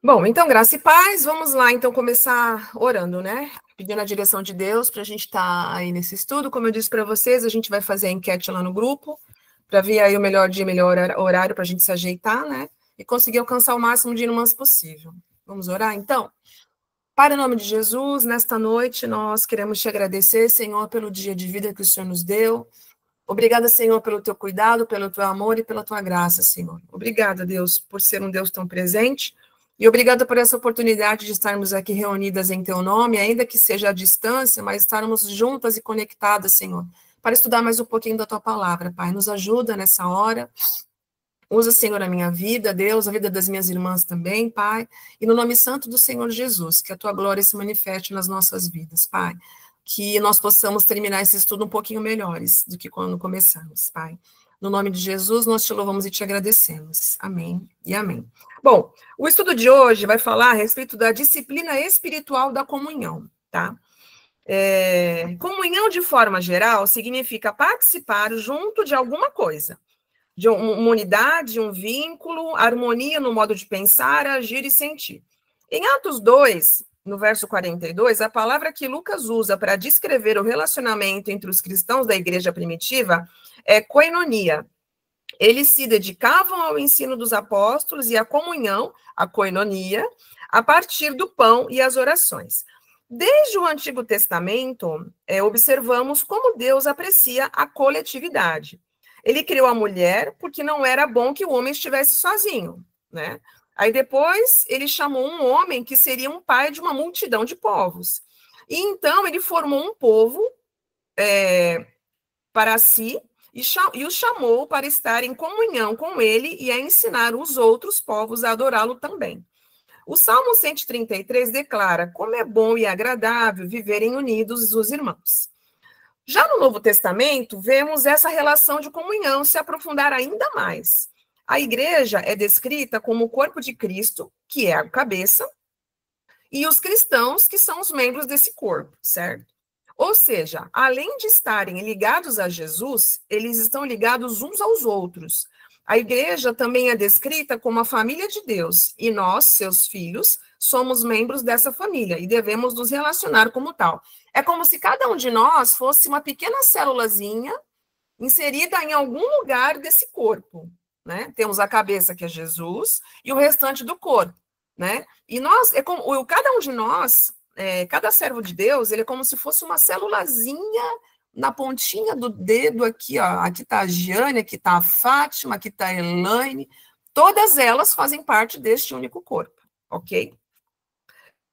Bom, então, graça e paz, vamos lá, então, começar orando, né? Pedindo a direção de Deus para a gente estar aí nesse estudo. Como eu disse para vocês, a gente vai fazer a enquete lá no grupo, para ver aí o melhor dia, melhor horário para a gente se ajeitar, né? E conseguir alcançar o máximo de irmãs possível. Vamos orar, então? Pai, em nome de Jesus, nesta noite nós queremos te agradecer, Senhor, pelo dia de vida que o Senhor nos deu. Obrigada, Senhor, pelo teu cuidado, pelo teu amor e pela tua graça, Senhor. Obrigada, Deus, por ser um Deus tão presente. E obrigada por essa oportunidade de estarmos aqui reunidas em teu nome, ainda que seja à distância, mas estarmos juntas e conectadas, Senhor, para estudar mais um pouquinho da tua palavra, Pai. Nos ajuda nessa hora. Usa, Senhor, a minha vida, Deus, a vida das minhas irmãs também, Pai. E no nome santo do Senhor Jesus, que a tua glória se manifeste nas nossas vidas, Pai. Que nós possamos terminar esse estudo um pouquinho melhores do que quando começamos, Pai. No nome de Jesus, nós te louvamos e te agradecemos. Amém e amém. Bom, o estudo de hoje vai falar a respeito da disciplina espiritual da comunhão, tá? Comunhão, de forma geral, significa participar junto de alguma coisa, de uma unidade, um vínculo, harmonia no modo de pensar, agir e sentir. Em Atos 2, no verso 42, a palavra que Lucas usa para descrever o relacionamento entre os cristãos da igreja primitiva é koinonia. Eles se dedicavam ao ensino dos apóstolos e à comunhão, a koinonia, a partir do pão e as orações. Desde o Antigo Testamento, observamos como Deus aprecia a coletividade. Ele criou a mulher porque não era bom que o homem estivesse sozinho, né? Aí depois ele chamou um homem que seria um pai de uma multidão de povos. E então ele formou um povo para si e o chamou para estar em comunhão com ele e a ensinar os outros povos a adorá-lo também. O Salmo 133 declara como é bom e agradável viverem unidos os irmãos. Já no Novo Testamento, vemos essa relação de comunhão se aprofundar ainda mais. A igreja é descrita como o corpo de Cristo, que é a cabeça, e os cristãos, que são os membros desse corpo, certo? Ou seja, além de estarem ligados a Jesus, eles estão ligados uns aos outros. A igreja também é descrita como a família de Deus, e nós, seus filhos, somos membros dessa família e devemos nos relacionar como tal. É como se cada um de nós fosse uma pequena célulazinha inserida em algum lugar desse corpo, né? Temos a cabeça, que é Jesus, e o restante do corpo, né? E nós, cada um de nós, cada servo de Deus, ele é como se fosse uma célulazinha na pontinha do dedo aqui, ó. Aqui está a Giane, aqui está a Fátima, aqui está a Elaine. Todas elas fazem parte deste único corpo, ok?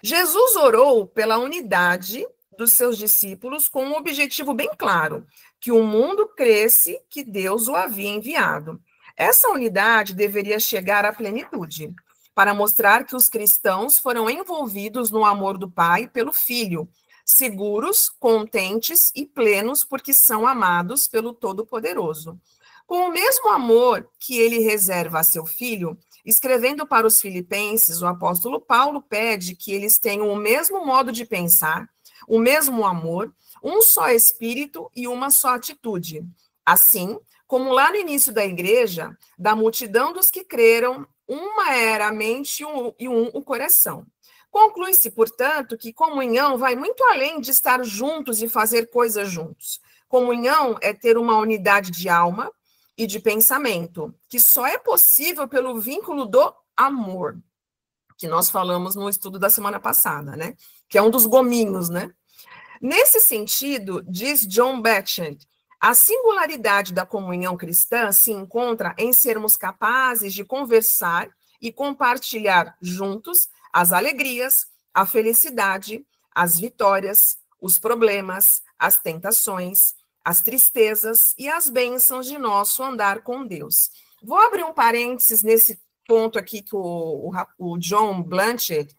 Jesus orou pela unidade dos seus discípulos com um objetivo bem claro, que o mundo cresce que Deus o havia enviado. Essa unidade deveria chegar à plenitude, para mostrar que os cristãos foram envolvidos no amor do Pai pelo Filho, seguros, contentes e plenos porque são amados pelo Todo-Poderoso. Com o mesmo amor que ele reserva a seu Filho, escrevendo para os filipenses, o apóstolo Paulo pede que eles tenham o mesmo modo de pensar, o mesmo amor, um só espírito e uma só atitude. Assim, como lá no início da igreja, da multidão dos que creram, uma era a mente e um o coração. Conclui-se, portanto, que comunhão vai muito além de estar juntos e fazer coisas juntos. Comunhão é ter uma unidade de alma e de pensamento, que só é possível pelo vínculo do amor, que nós falamos no estudo da semana passada, né? Que é um dos gominhos, né? Nesse sentido, diz John Batchelor, a singularidade da comunhão cristã se encontra em sermos capazes de conversar e compartilhar juntos as alegrias, a felicidade, as vitórias, os problemas, as tentações, as tristezas e as bênçãos de nosso andar com Deus. Vou abrir um parênteses nesse ponto aqui que o John Blanchard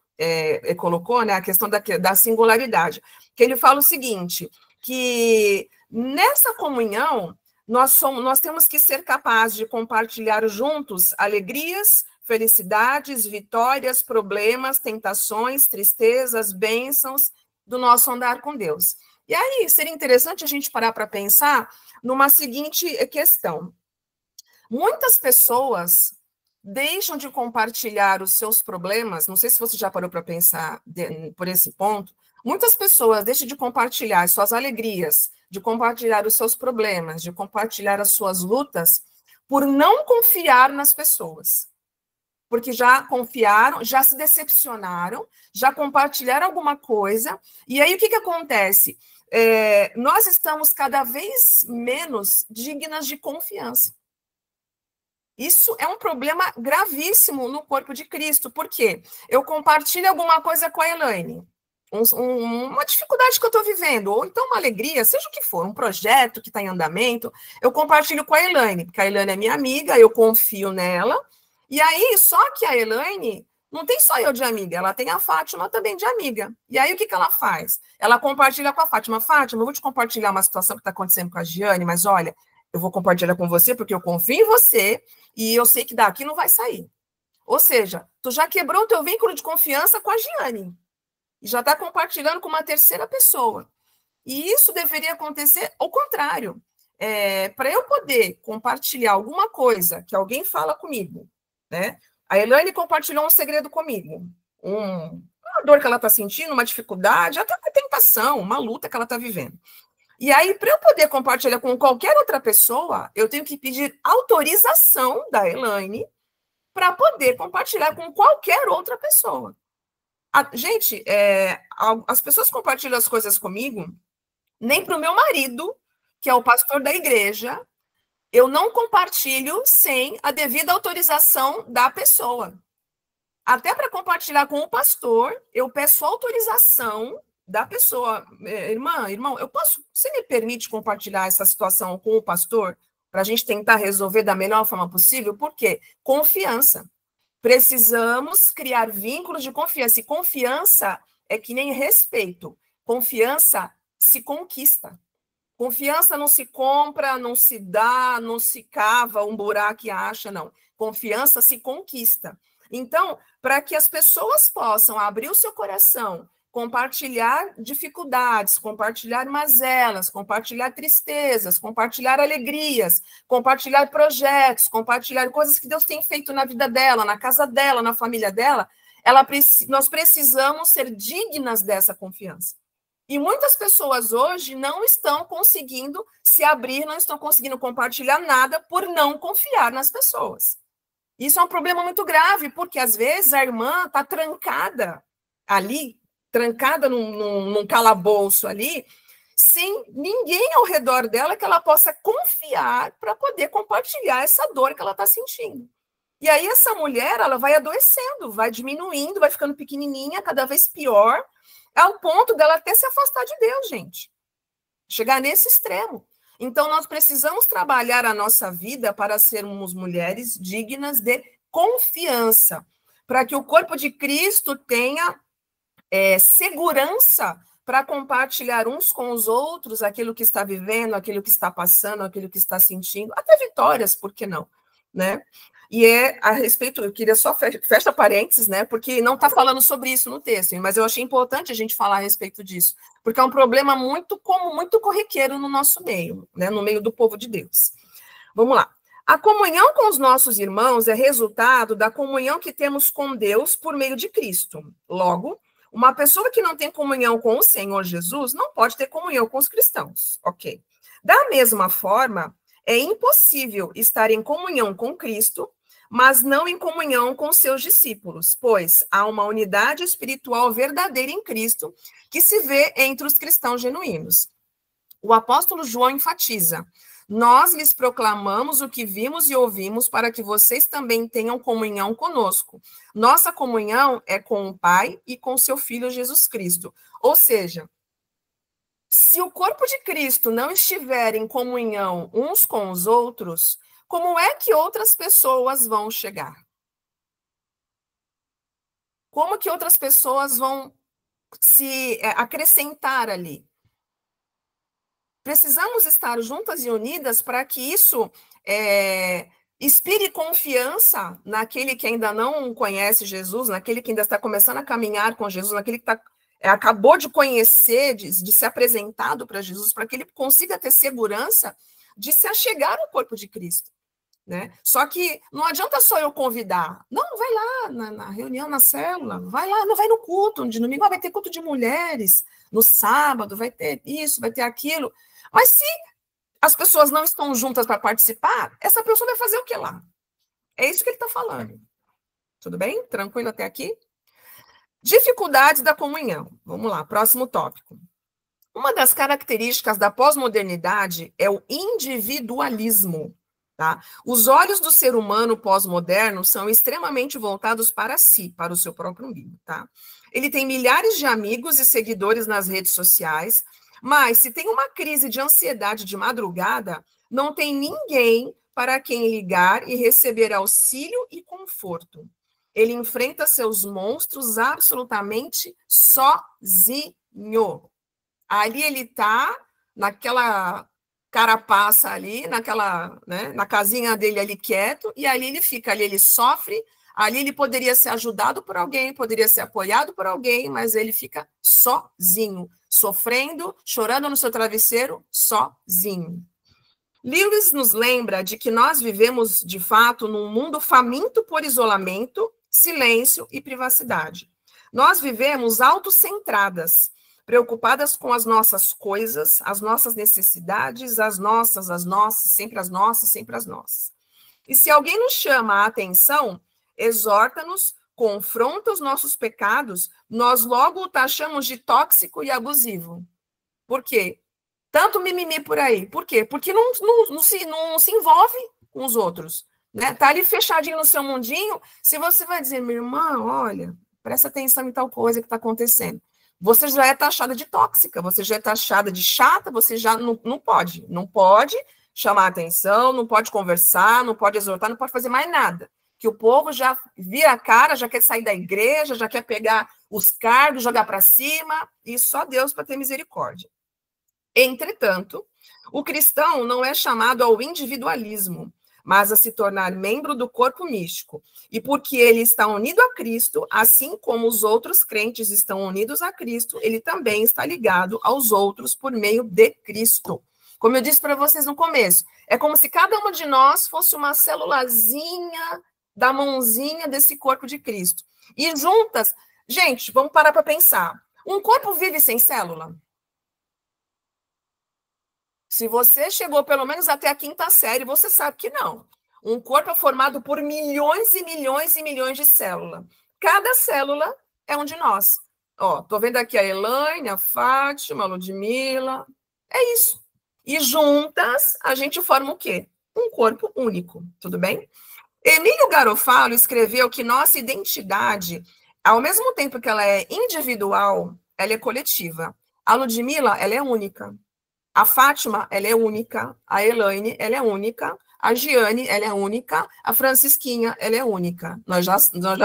colocou, né, a questão da singularidade, que ele fala o seguinte, que nessa comunhão nós temos que ser capazes de compartilhar juntos alegrias, felicidades, vitórias, problemas, tentações, tristezas, bênçãos do nosso andar com Deus. E aí, seria interessante a gente parar para pensar numa seguinte questão. Muitas pessoas deixam de compartilhar os seus problemas, não sei se você já parou para pensar por esse ponto, muitas pessoas deixam de compartilhar as suas alegrias, de compartilhar os seus problemas, de compartilhar as suas lutas, por não confiar nas pessoas. Porque já confiaram, já se decepcionaram, já compartilharam alguma coisa, e aí o que acontece? Nós estamos cada vez menos dignas de confiança. Isso é um problema gravíssimo no corpo de Cristo, porque eu compartilho alguma coisa com a Elaine, uma dificuldade que eu estou vivendo, ou então uma alegria, seja o que for, um projeto que está em andamento, eu compartilho com a Elaine, porque a Elaine é minha amiga, eu confio nela, e aí, só que a Elaine, não tem só eu de amiga, ela tem a Fátima também de amiga. E aí, o que ela faz? Ela compartilha com a Fátima. Fátima, eu vou te compartilhar uma situação que está acontecendo com a Giane, mas olha, eu vou compartilhar com você porque eu confio em você e eu sei que daqui não vai sair. Ou seja, tu já quebrou o teu vínculo de confiança com a Giane. E já está compartilhando com uma terceira pessoa. E isso deveria acontecer ao contrário. Para eu poder compartilhar alguma coisa que alguém fala comigo, né? A Elaine compartilhou um segredo comigo, uma dor que ela está sentindo, uma dificuldade, até uma tentação, uma luta que ela está vivendo. E aí, para eu poder compartilhar com qualquer outra pessoa, eu tenho que pedir autorização da Elaine para poder compartilhar com qualquer outra pessoa. Gente, as pessoas compartilham as coisas comigo, nem para o meu marido, que é o pastor da igreja, eu não compartilho sem a devida autorização da pessoa. Até para compartilhar com o pastor, eu peço autorização da pessoa. Irmão, você me permite compartilhar essa situação com o pastor para a gente tentar resolver da melhor forma possível? Por quê? Confiança. Precisamos criar vínculos de confiança. E confiança é que nem respeito. Confiança se conquista. Confiança não se compra, não se dá, não se cava um buraco e acha, não. Confiança se conquista. Então, para que as pessoas possam abrir o seu coração, compartilhar dificuldades, compartilhar mazelas, compartilhar tristezas, compartilhar alegrias, compartilhar projetos, compartilhar coisas que Deus tem feito na vida dela, na casa dela, na família dela, nós precisamos ser dignas dessa confiança. E muitas pessoas hoje não estão conseguindo se abrir, não estão conseguindo compartilhar nada por não confiar nas pessoas. Isso é um problema muito grave, porque às vezes a irmã está trancada ali, trancada num calabouço ali, sem ninguém ao redor dela que ela possa confiar para poder compartilhar essa dor que ela está sentindo. E aí essa mulher, ela vai adoecendo, vai diminuindo, vai ficando pequenininha, cada vez pior, ao ponto dela até se afastar de Deus, gente. Chegar nesse extremo. Então, nós precisamos trabalhar a nossa vida para sermos mulheres dignas de confiança, para que o corpo de Cristo tenha segurança para compartilhar uns com os outros aquilo que está vivendo, aquilo que está passando, aquilo que está sentindo, até vitórias, por que não, né? E a respeito, eu queria só fecha parênteses, né? Porque não está falando sobre isso no texto, mas eu achei importante a gente falar a respeito disso, porque é um problema muito comum, muito corriqueiro no nosso meio, né? No meio do povo de Deus. Vamos lá. A comunhão com os nossos irmãos é resultado da comunhão que temos com Deus por meio de Cristo. Logo, uma pessoa que não tem comunhão com o Senhor Jesus não pode ter comunhão com os cristãos, ok? Da mesma forma, é impossível estar em comunhão com Cristo, mas não em comunhão com seus discípulos, pois há uma unidade espiritual verdadeira em Cristo que se vê entre os cristãos genuínos. O apóstolo João enfatiza: nós lhes proclamamos o que vimos e ouvimos para que vocês também tenham comunhão conosco. Nossa comunhão é com o Pai e com seu Filho Jesus Cristo. Ou seja, se o corpo de Cristo não estiver em comunhão uns com os outros, como é que outras pessoas vão chegar? Como que outras pessoas vão se acrescentar ali? Precisamos estar juntas e unidas para que isso inspire confiança naquele que ainda não conhece Jesus, naquele que ainda está começando a caminhar com Jesus, naquele que acabou de conhecer, de ser apresentado para Jesus, para que ele consiga ter segurança de se achegar ao corpo de Cristo. né? Só que não adianta só eu convidar. Não, vai lá na reunião, na célula, vai lá, não vai no culto, de domingo vai ter culto de mulheres, no sábado vai ter isso, vai ter aquilo. Mas se as pessoas não estão juntas para participar, essa pessoa vai fazer o que lá? É isso que ele está falando. Tudo bem? Tranquilo até aqui? Dificuldades da comunhão. Vamos lá, próximo tópico. Uma das características da pós-modernidade é o individualismo. Tá? Os olhos do ser humano pós-moderno são extremamente voltados para si, para o seu próprio umbigo. Tá? Ele tem milhares de amigos e seguidores nas redes sociais, mas se tem uma crise de ansiedade de madrugada, não tem ninguém para quem ligar e receber auxílio e conforto. Ele enfrenta seus monstros absolutamente sozinho. Ali ele está, naquela carapaça ali, naquela, né, na casinha dele ali quieto, e ali ele fica, ali ele sofre, ali ele poderia ser ajudado por alguém, poderia ser apoiado por alguém, mas ele fica sozinho, sofrendo, chorando no seu travesseiro, sozinho. Lewis nos lembra de que nós vivemos, de fato, num mundo faminto por isolamento, silêncio e privacidade. Nós vivemos autocentradas, preocupadas com as nossas coisas, as nossas necessidades, as nossas, sempre as nossas, sempre as nossas. E se alguém nos chama a atenção, exorta-nos, confronta os nossos pecados, nós logo o taxamos de tóxico e abusivo. Por quê? Tanto mimimi por aí. Por quê? Porque não se envolve com os outros. Né? Tá ali fechadinho no seu mundinho. Se você vai dizer, minha irmã, olha, presta atenção em tal coisa que está acontecendo. Você já é taxada de tóxica, você já é taxada de chata, você já não pode. Não pode chamar atenção, não pode conversar, não pode exortar, não pode fazer mais nada. Que o povo já vira a cara, já quer sair da igreja, já quer pegar os cargos, jogar para cima, e só Deus para ter misericórdia. Entretanto, o cristão não é chamado ao individualismo, mas a se tornar membro do corpo místico. E porque ele está unido a Cristo, assim como os outros crentes estão unidos a Cristo, ele também está ligado aos outros por meio de Cristo. Como eu disse para vocês no começo, é como se cada uma de nós fosse uma célulazinha da mãozinha desse corpo de Cristo. E juntas, gente, vamos parar para pensar. Um corpo vive sem célula? Se você chegou pelo menos até a 5ª série, você sabe que não. Um corpo é formado por milhões e milhões e milhões de células. Cada célula é um de nós. Ó, tô vendo aqui a Elaine, a Fátima, a Ludmila. É isso. E juntas, a gente forma o quê? Um corpo único, tudo bem? Emílio Garofalo escreveu que nossa identidade, ao mesmo tempo que ela é individual, ela é coletiva. A Ludmila, ela é única. A Fátima, ela é única. A Elaine, ela é única. A Giane, ela é única. A Francisquinha, ela é única. Nós já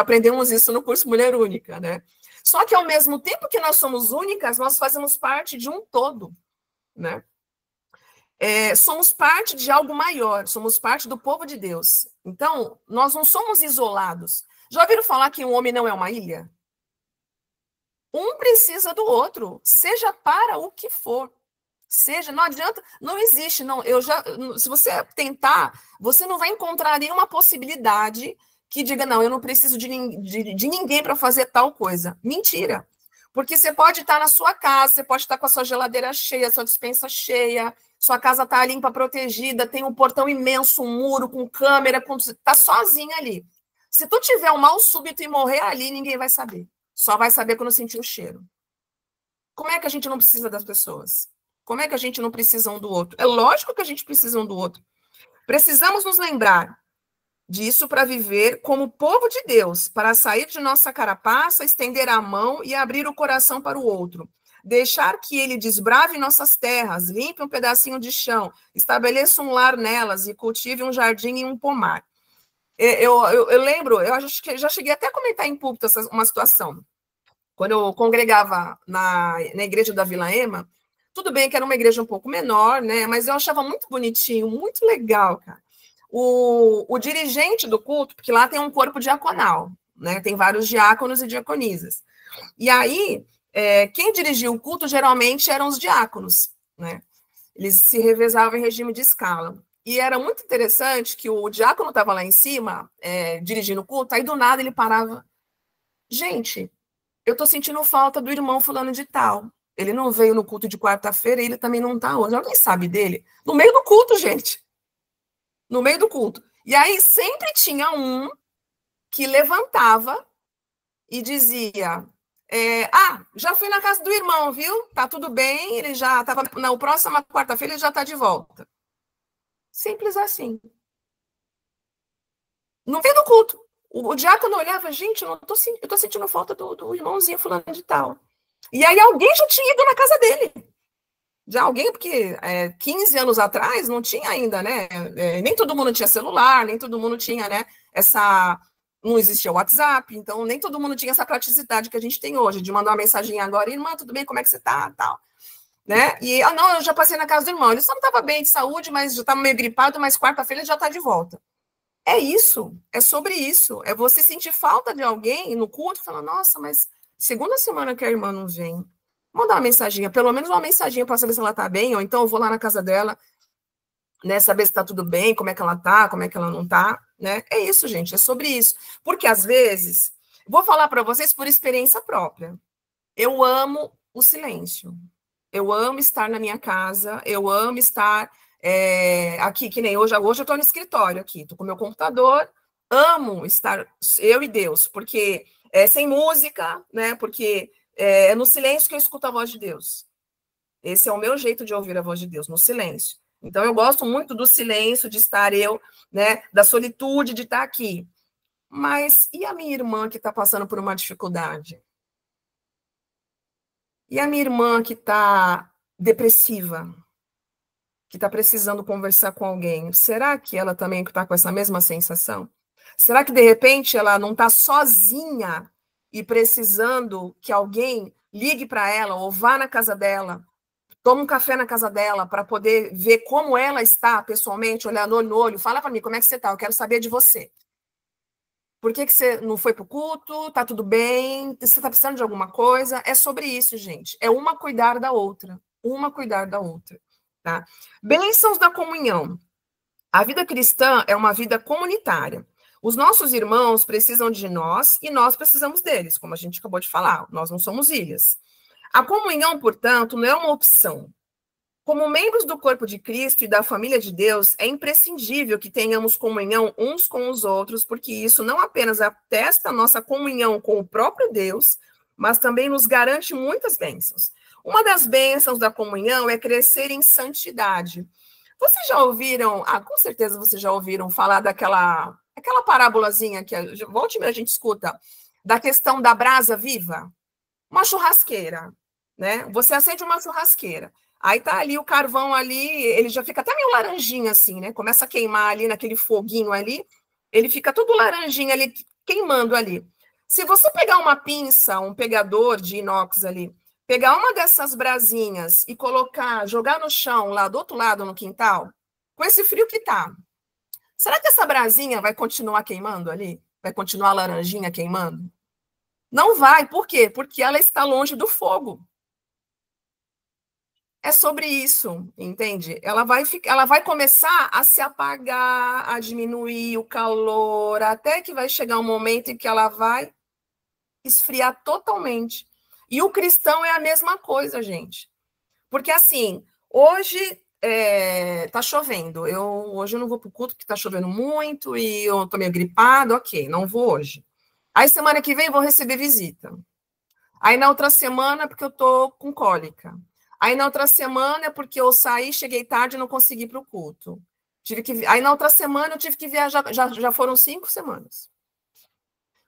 aprendemos isso no curso Mulher Única, né? Só que, ao mesmo tempo que nós somos únicas, nós fazemos parte de um todo, né? Somos parte de algo maior, somos parte do povo de Deus. Então, nós não somos isolados. Já ouviram falar que um homem não é uma ilha? Um precisa do outro, seja para o que for. Seja, não adianta, não existe, não. Se você tentar, você não vai encontrar nenhuma possibilidade que diga, não, eu não preciso de ninguém para fazer tal coisa. Mentira. Porque você pode estar na sua casa, você pode estar com a sua geladeira cheia, sua despensa cheia, sua casa está limpa, protegida, tem um portão imenso, um muro com câmera, está sozinha ali. Se tu tiver um mal súbito e morrer ali, ninguém vai saber. Só vai saber quando sentir o cheiro. Como é que a gente não precisa das pessoas? Como é que a gente não precisa um do outro? É lógico que a gente precisa um do outro. Precisamos nos lembrar disso para viver como povo de Deus, para sair de nossa carapaça, estender a mão e abrir o coração para o outro. Deixar que ele desbrave nossas terras, limpe um pedacinho de chão, estabeleça um lar nelas e cultive um jardim e um pomar. Eu lembro, eu acho que já cheguei até a comentar em púlpito uma situação. Quando eu congregava na igreja da Vila Ema, tudo bem que era uma igreja um pouco menor, né? Mas eu achava muito bonitinho, muito legal, cara. O dirigente do culto, porque lá tem um corpo diaconal, né? Tem vários diáconos e diaconisas. E aí, quem dirigia o culto geralmente eram os diáconos, né? Eles se revezavam em regime de escala. E era muito interessante que o diácono estava lá em cima, dirigindo o culto, aí do nada ele parava. Gente, eu estou sentindo falta do irmão fulano de tal. Ele não veio no culto de quarta-feira e ele também não está hoje. Alguém sabe dele? No meio do culto, gente. No meio do culto. E aí sempre tinha um que levantava e dizia: já fui na casa do irmão, viu? Tá tudo bem, ele já estava. Na próxima quarta-feira ele já está de volta. Simples assim. No meio do culto. O diácono olhava, gente, eu tô sentindo falta do irmãozinho fulano de tal. E aí alguém já tinha ido na casa dele. Já alguém, porque 15 anos atrás não tinha ainda, né? Nem todo mundo tinha celular, nem todo mundo tinha, né? Não existia WhatsApp, então nem todo mundo tinha essa praticidade que a gente tem hoje, de mandar uma mensagem agora, irmã, tudo bem, como é que você tá? Tal. Né? E, não, eu já passei na casa do irmão, ele só não estava bem de saúde, mas já estava meio gripado, mas quarta-feira ele já está de volta. É isso, é sobre isso. É você sentir falta de alguém no culto e falar, nossa, mas segunda semana que a irmã não vem. Mandar uma mensaginha, pelo menos uma mensaginha para saber se ela está bem, ou então eu vou lá na casa dela, né, saber se está tudo bem, como é que ela está, como é que ela não está, né? É isso, gente, é sobre isso. Porque às vezes, vou falar para vocês por experiência própria. Eu amo o silêncio. Eu amo estar na minha casa, eu amo estar aqui, que nem hoje eu estou no escritório aqui, estou com o meu computador, amo estar eu e Deus, porque sem música, né? Porque é no silêncio que eu escuto a voz de Deus. Esse é o meu jeito de ouvir a voz de Deus, no silêncio. Então, eu gosto muito do silêncio, de estar eu, né? Da solitude de estar aqui. Mas e a minha irmã que está passando por uma dificuldade? E a minha irmã que está depressiva? Que está precisando conversar com alguém, será que ela também está com essa mesma sensação? Será que, de repente, ela não está sozinha e precisando que alguém ligue para ela ou vá na casa dela, tome um café na casa dela para poder ver como ela está pessoalmente, olhar no olho no olho, fala para mim, como é que você está? Eu quero saber de você. Por que você não foi para o culto? Está tudo bem? Você está precisando de alguma coisa? É sobre isso, gente. É uma cuidar da outra. Uma cuidar da outra. Tá? Bênçãos da comunhão. A vida cristã é uma vida comunitária. Os nossos irmãos precisam de nós e nós precisamos deles, como a gente acabou de falar. Nós não somos ilhas. A comunhão, portanto, não é uma opção. Como membros do corpo de Cristo e da família de Deus, é imprescindível que tenhamos comunhão uns com os outros, porque isso não apenas atesta a nossa comunhão com o próprio Deus, mas também nos garante muitas bênçãos. Uma das bênçãos da comunhão é crescer em santidade. Vocês já ouviram, com certeza vocês já ouviram falar aquela parábolazinha que volta e meia a gente escuta, da questão da brasa viva? Uma churrasqueira, né? Você acende uma churrasqueira. Aí tá ali o carvão ali, ele já fica até meio laranjinha assim, né? Começa a queimar ali naquele foguinho ali, ele fica todo laranjinha ali, queimando ali. Se você pegar uma pinça, um pegador de inox ali, pegar uma dessas brasinhas e colocar, jogar no chão lá do outro lado no quintal, com esse frio que tá, será que essa brasinha vai continuar queimando ali? Vai continuar a laranjinha queimando? Não vai, por quê? Porque ela está longe do fogo. É sobre isso, entende? Ela vai começar a se apagar, a diminuir o calor, até que vai chegar um momento em que ela vai esfriar totalmente. E o cristão é a mesma coisa, gente. Porque assim, hoje tá chovendo. Hoje eu não vou para o culto porque tá chovendo muito e eu tô meio gripado, ok, não vou hoje. Aí semana que vem eu vou receber visita. Aí na outra semana porque eu tô com cólica. Aí na outra semana é porque eu saí, cheguei tarde e não consegui ir para o culto. Aí na outra semana eu tive que viajar, já foram 5 semanas.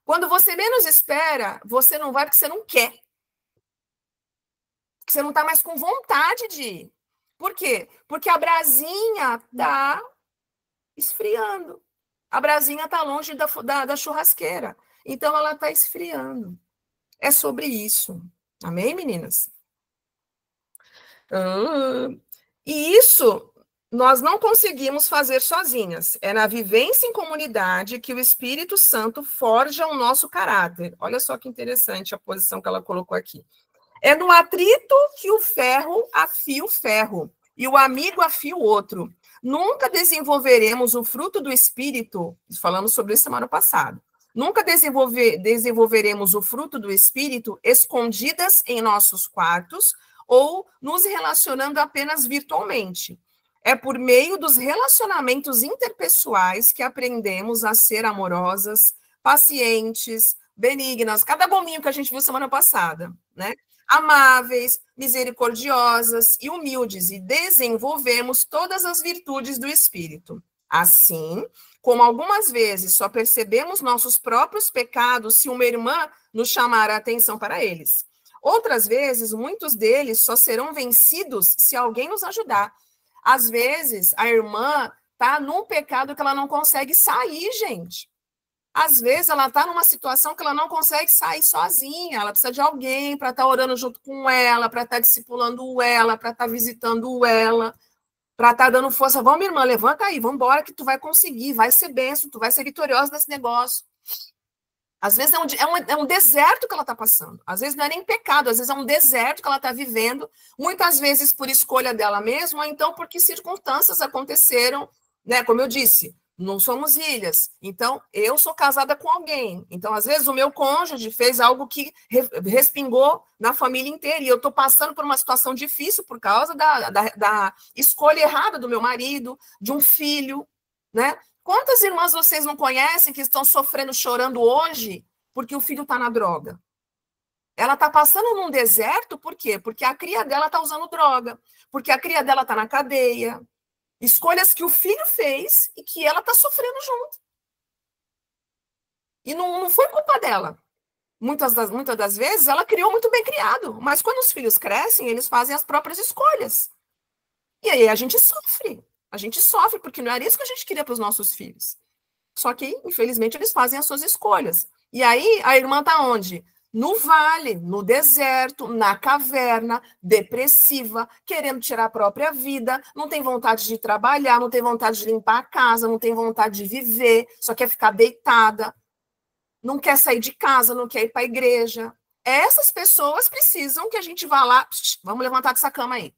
Quando você menos espera, você não vai porque você não quer. Porque você não está mais com vontade de ir. Por quê? Porque a brasinha está esfriando. A brasinha está longe da churrasqueira. Então ela está esfriando. É sobre isso. Amém, meninas? E isso nós não conseguimos fazer sozinhas. É na vivência em comunidade que o Espírito Santo forja o nosso caráter. Olha só que interessante a posição que ela colocou aqui. É no atrito que o ferro afia o ferro e o amigo afia o outro. Nunca desenvolveremos o fruto do Espírito, falamos sobre isso semana passada, nunca desenvolveremos o fruto do Espírito escondidas em nossos quartos ou nos relacionando apenas virtualmente. É por meio dos relacionamentos interpessoais que aprendemos a ser amorosas, pacientes, benignas, cada gominho que a gente viu semana passada, né? Amáveis, misericordiosas e humildes, e desenvolvemos todas as virtudes do Espírito. Assim, como algumas vezes só percebemos nossos próprios pecados se uma irmã nos chamar a atenção para eles. Outras vezes, muitos deles só serão vencidos se alguém nos ajudar. Às vezes, a irmã está num pecado que ela não consegue sair, gente. Às vezes, ela está numa situação que ela não consegue sair sozinha. Ela precisa de alguém para estar orando junto com ela, para estar discipulando ela, para estar visitando ela, para estar dando força. Vamos, minha irmã, levanta aí, vamos embora que tu vai conseguir, vai ser bênção, tu vai ser vitoriosa nesse negócio. Às vezes é um deserto que ela está passando. Às vezes não é nem pecado, às vezes é um deserto que ela está vivendo, muitas vezes por escolha dela mesma, ou então porque circunstâncias aconteceram, né? Como eu disse, não somos ilhas. Então, eu sou casada com alguém. Então, às vezes, o meu cônjuge fez algo que respingou na família inteira. E eu estou passando por uma situação difícil por causa da escolha errada do meu marido, de um filho, né? Quantas irmãs vocês não conhecem que estão sofrendo, chorando hoje porque o filho está na droga? Ela está passando num deserto, por quê? Porque a cria dela está usando droga, porque a cria dela está na cadeia. Escolhas que o filho fez e que ela está sofrendo junto. E não foi culpa dela. Muitas das vezes, ela criou muito bem criado, mas quando os filhos crescem, eles fazem as próprias escolhas. E aí a gente sofre. A gente sofre, porque não era isso que a gente queria para os nossos filhos. Só que, infelizmente, eles fazem as suas escolhas. E aí, a irmã está onde? No vale, no deserto, na caverna, depressiva, querendo tirar a própria vida, não tem vontade de trabalhar, não tem vontade de limpar a casa, não tem vontade de viver, só quer ficar deitada, não quer sair de casa, não quer ir para a igreja. Essas pessoas precisam que a gente vá lá, vamos levantar dessa cama aí.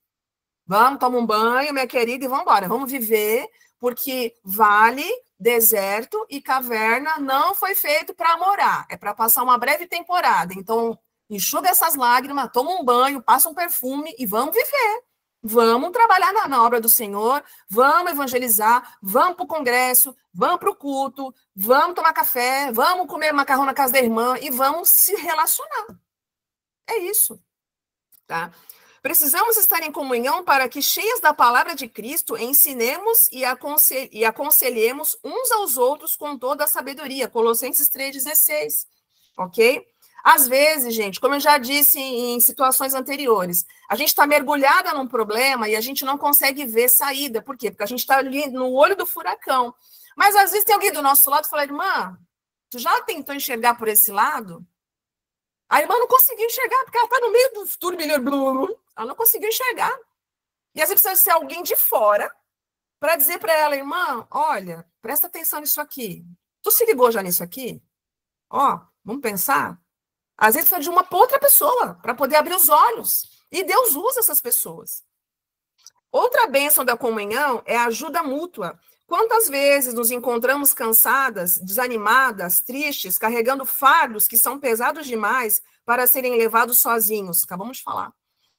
Vamos, toma um banho, minha querida, e vamos embora. Vamos viver, porque vale, deserto e caverna não foi feito para morar. É para passar uma breve temporada. Então, enxuga essas lágrimas, toma um banho, passa um perfume e vamos viver. Vamos trabalhar na obra do Senhor, vamos evangelizar, vamos para o congresso, vamos para o culto, vamos tomar café, vamos comer macarrão na casa da irmã e vamos se relacionar. É isso, tá? Precisamos estar em comunhão para que, cheias da palavra de Cristo, ensinemos e aconselhemos uns aos outros com toda a sabedoria. Colossenses 3,16. Ok? Às vezes, gente, como eu já disse em situações anteriores, a gente está mergulhada num problema e a gente não consegue ver saída. Por quê? Porque a gente está ali no olho do furacão. Mas às vezes tem alguém do nosso lado que fala, irmã, tu já tentou enxergar por esse lado? A irmã não conseguiu enxergar, porque ela está no meio do turbilhão. Ela não conseguiu enxergar. E às vezes precisa ser alguém de fora para dizer para ela, irmã, olha, presta atenção nisso aqui. Tu se ligou já nisso aqui? Ó, vamos pensar? Às vezes precisa de uma outra pessoa para poder abrir os olhos. E Deus usa essas pessoas. Outra bênção da comunhão é a ajuda mútua. Quantas vezes nos encontramos cansadas, desanimadas, tristes, carregando fardos que são pesados demais para serem levados sozinhos? Acabamos de falar.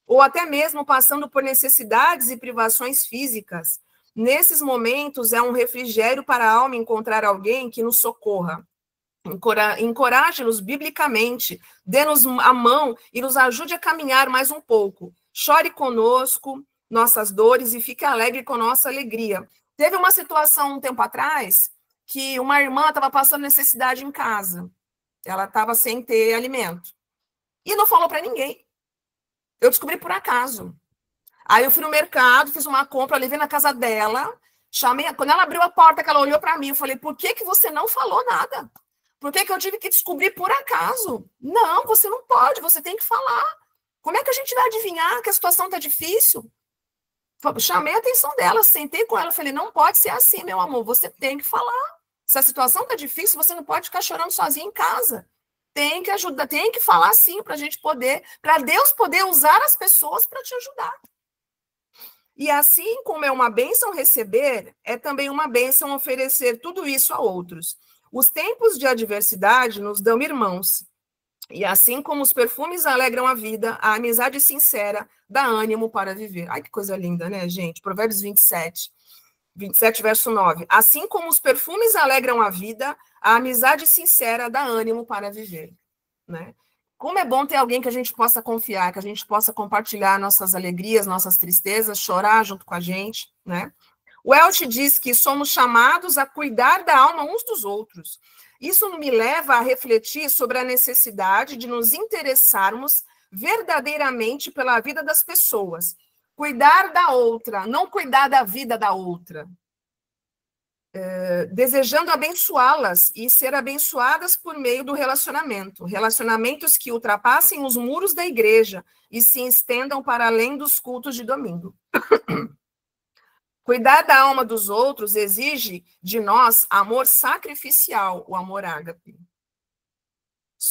Ou até mesmo passando por necessidades e privações físicas. Nesses momentos, é um refrigério para a alma encontrar alguém que nos socorra. Encoraje-nos biblicamente, dê-nos a mão e nos ajude a caminhar mais um pouco. Chore conosco nossas dores e fique alegre com nossa alegria. Teve uma situação um tempo atrás que uma irmã estava passando necessidade em casa. Ela estava sem ter alimento. E não falou para ninguém. Eu descobri por acaso. Aí eu fui no mercado, fiz uma compra, levei na casa dela, chamei. Quando ela abriu a porta, que ela olhou para mim, eu falei, por que você não falou nada? Por que eu tive que descobrir por acaso? Não, você não pode, você tem que falar. Como é que a gente vai adivinhar que a situação está difícil? Chamei a atenção dela, sentei com ela, falei, não pode ser assim, meu amor, você tem que falar. Se a situação está difícil, você não pode ficar chorando sozinha em casa. Tem que ajudar, tem que falar sim para a gente poder, para Deus poder usar as pessoas para te ajudar. E assim como é uma bênção receber, é também uma bênção oferecer tudo isso a outros. Os tempos de adversidade nos dão irmãos. E assim como os perfumes alegram a vida, a amizade sincera dá ânimo para viver. Ai, que coisa linda, né, gente? Provérbios 27, verso 9. Assim como os perfumes alegram a vida, a amizade sincera dá ânimo para viver, né? Como é bom ter alguém que a gente possa confiar, que a gente possa compartilhar nossas alegrias, nossas tristezas, chorar junto com a gente, né? O Welch diz que somos chamados a cuidar da alma uns dos outros. Isso me leva a refletir sobre a necessidade de nos interessarmos verdadeiramente pela vida das pessoas. Cuidar da outra, não cuidar da vida da outra. Desejando abençoá-las e ser abençoadas por meio do relacionamento. Relacionamentos que ultrapassem os muros da igreja e se estendam para além dos cultos de domingo. Cuidar da alma dos outros exige de nós amor sacrificial, o amor ágape.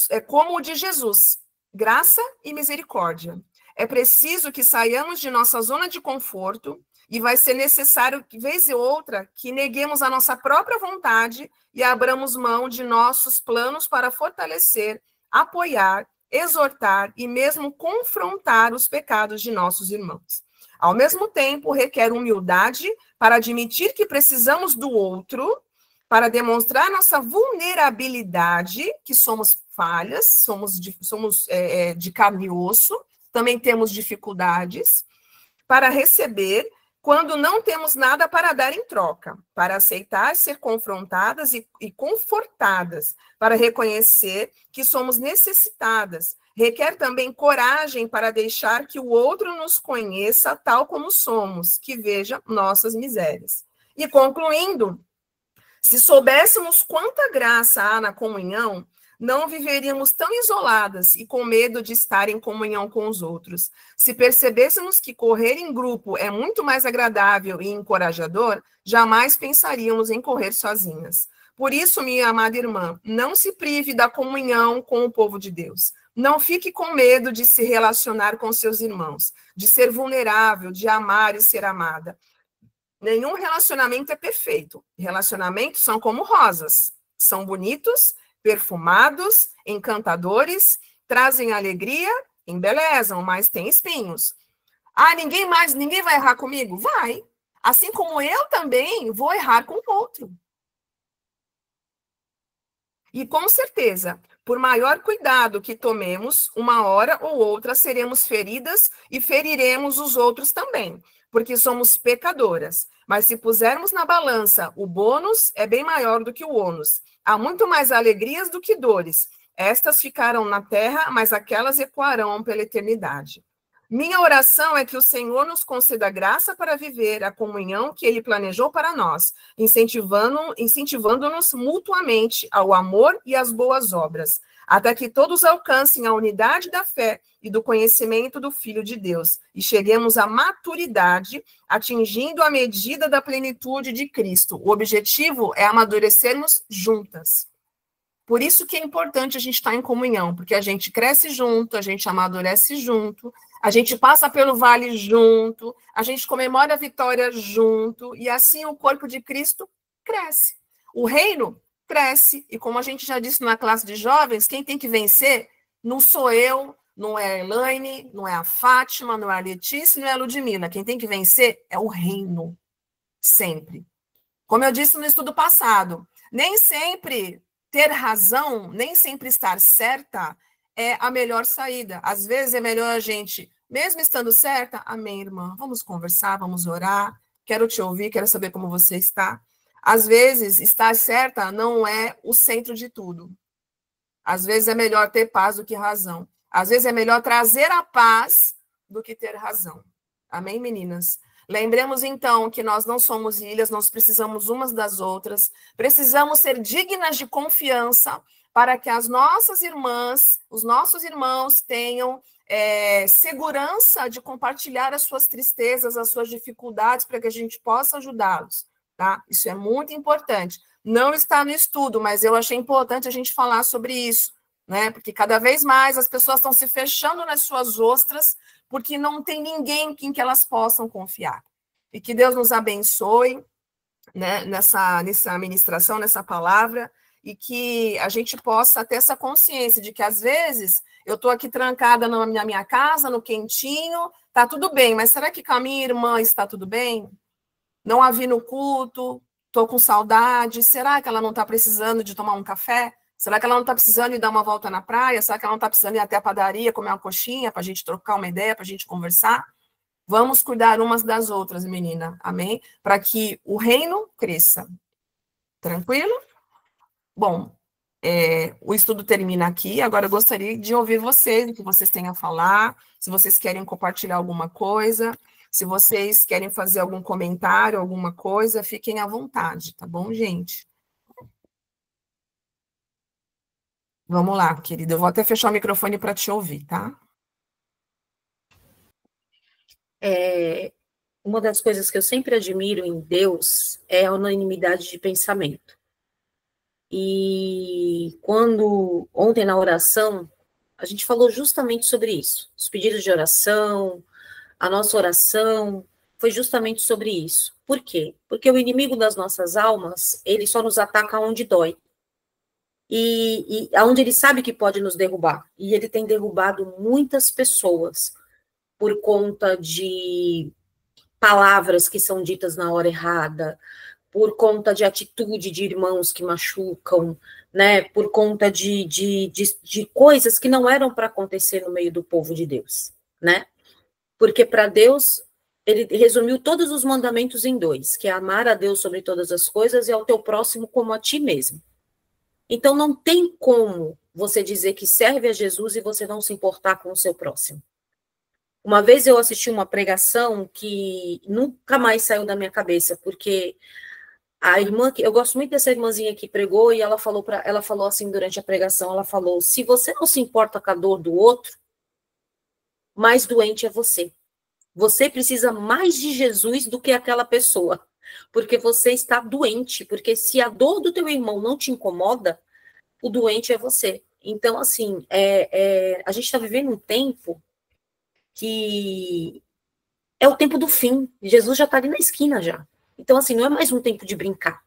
É como o de Jesus, graça e misericórdia. É preciso que saiamos de nossa zona de conforto e vai ser necessário, vez e outra, que neguemos a nossa própria vontade e abramos mão de nossos planos para fortalecer, apoiar, exortar e mesmo confrontar os pecados de nossos irmãos. Ao mesmo tempo, requer humildade para admitir que precisamos do outro, para demonstrar nossa vulnerabilidade, que somos falhas, somos de carne e osso, também temos dificuldades, para receber quando não temos nada para dar em troca, para aceitar ser confrontadas e confortadas, para reconhecer que somos necessitadas. Requer também coragem para deixar que o outro nos conheça tal como somos, que veja nossas misérias. E concluindo, se soubéssemos quanta graça há na comunhão, não viveríamos tão isoladas e com medo de estar em comunhão com os outros. Se percebêssemos que correr em grupo é muito mais agradável e encorajador, jamais pensaríamos em correr sozinhas. Por isso, minha amada irmã, não se prive da comunhão com o povo de Deus. Não fique com medo de se relacionar com seus irmãos, de ser vulnerável, de amar e ser amada. Nenhum relacionamento é perfeito. Relacionamentos são como rosas. São bonitos, perfumados, encantadores, trazem alegria, embelezam, mas têm espinhos. Ah, ninguém vai errar comigo? Vai. Assim como eu também vou errar com o outro. E com certeza, por maior cuidado que tomemos, uma hora ou outra seremos feridas e feriremos os outros também, porque somos pecadoras. Mas se pusermos na balança, o bônus é bem maior do que o ônus. Há muito mais alegrias do que dores. Estas ficarão na terra, mas aquelas ecoarão pela eternidade. Minha oração é que o Senhor nos conceda graça para viver a comunhão que Ele planejou para nós, incentivando-nos mutuamente ao amor e às boas obras, até que todos alcancem a unidade da fé e do conhecimento do Filho de Deus, e cheguemos à maturidade, atingindo a medida da plenitude de Cristo. O objetivo é amadurecermos juntas. Por isso que é importante a gente estar em comunhão, porque a gente cresce junto, a gente amadurece junto, a gente passa pelo vale junto, a gente comemora a vitória junto, e assim o corpo de Cristo cresce. O reino cresce, e como a gente já disse na classe de jovens, quem tem que vencer não sou eu, não é a Elaine, não é a Fátima, não é a Letícia, não é a Ludmila. Quem tem que vencer é o reino, sempre. Como eu disse no estudo passado, nem sempre ter razão, nem sempre estar certa é a melhor saída. Às vezes é melhor a gente, mesmo estando certa, amém, irmã, vamos conversar, vamos orar, quero te ouvir, quero saber como você está. Às vezes, estar certa não é o centro de tudo. Às vezes é melhor ter paz do que razão. Às vezes é melhor trazer a paz do que ter razão. Amém, meninas? Lembremos, então, que nós não somos ilhas, nós precisamos umas das outras, precisamos ser dignas de confiança para que as nossas irmãs, os nossos irmãos tenham segurança de compartilhar as suas tristezas, as suas dificuldades, para que a gente possa ajudá-los, tá? Isso é muito importante. Não está no estudo, mas eu achei importante a gente falar sobre isso, né? Porque cada vez mais as pessoas estão se fechando nas suas ostras, porque não tem ninguém em que elas possam confiar. e que Deus nos abençoe, né, nessa ministração, nessa palavra, e que a gente possa ter essa consciência de que, às vezes, eu estou aqui trancada na minha casa, no quentinho, tá tudo bem, mas será que com a minha irmã está tudo bem? Não a vi no culto, estou com saudade, será que ela não está precisando de tomar um café? Será que ela não está precisando de dar uma volta na praia? Será que ela não está precisando ir até a padaria, comer uma coxinha, para a gente trocar uma ideia, para a gente conversar? Vamos cuidar umas das outras, menina, amém? Para que o reino cresça. Tranquilo? Bom, o estudo termina aqui. Agora eu gostaria de ouvir vocês, o que vocês têm a falar, se vocês querem compartilhar alguma coisa, se vocês querem fazer algum comentário, alguma coisa, fiquem à vontade, tá bom, gente? Vamos lá, querida. Eu vou até fechar o microfone para te ouvir, tá? Uma das coisas que eu sempre admiro em Deus é a unanimidade de pensamento. E ontem na oração, a gente falou justamente sobre isso. Os pedidos de oração, a nossa oração, foi justamente sobre isso. Por quê? Porque o inimigo das nossas almas, ele só nos ataca onde dói. E onde ele sabe que pode nos derrubar. E ele tem derrubado muitas pessoas por conta de palavras que são ditas na hora errada, por conta de atitude de irmãos que machucam, né, por conta de coisas que não eram para acontecer no meio do povo de Deus, né? Porque para Deus, ele resumiu todos os mandamentos em 2, que é amar a Deus sobre todas as coisas e ao teu próximo como a ti mesmo. Então não tem como você dizer que serve a Jesus e você não se importar com o seu próximo. Uma vez eu assisti uma pregação que nunca mais saiu da minha cabeça, porque a irmã, eu gosto muito dessa irmãzinha que pregou, e ela falou assim durante a pregação, ela falou: se você não se importa com a dor do outro, mais doente é você. Você precisa mais de Jesus do que aquela pessoa, porque você está doente, porque se a dor do teu irmão não te incomoda, o doente é você. Então, assim, a gente está vivendo um tempo que é o tempo do fim. Jesus já está ali na esquina já. Então, assim, não é mais um tempo de brincar,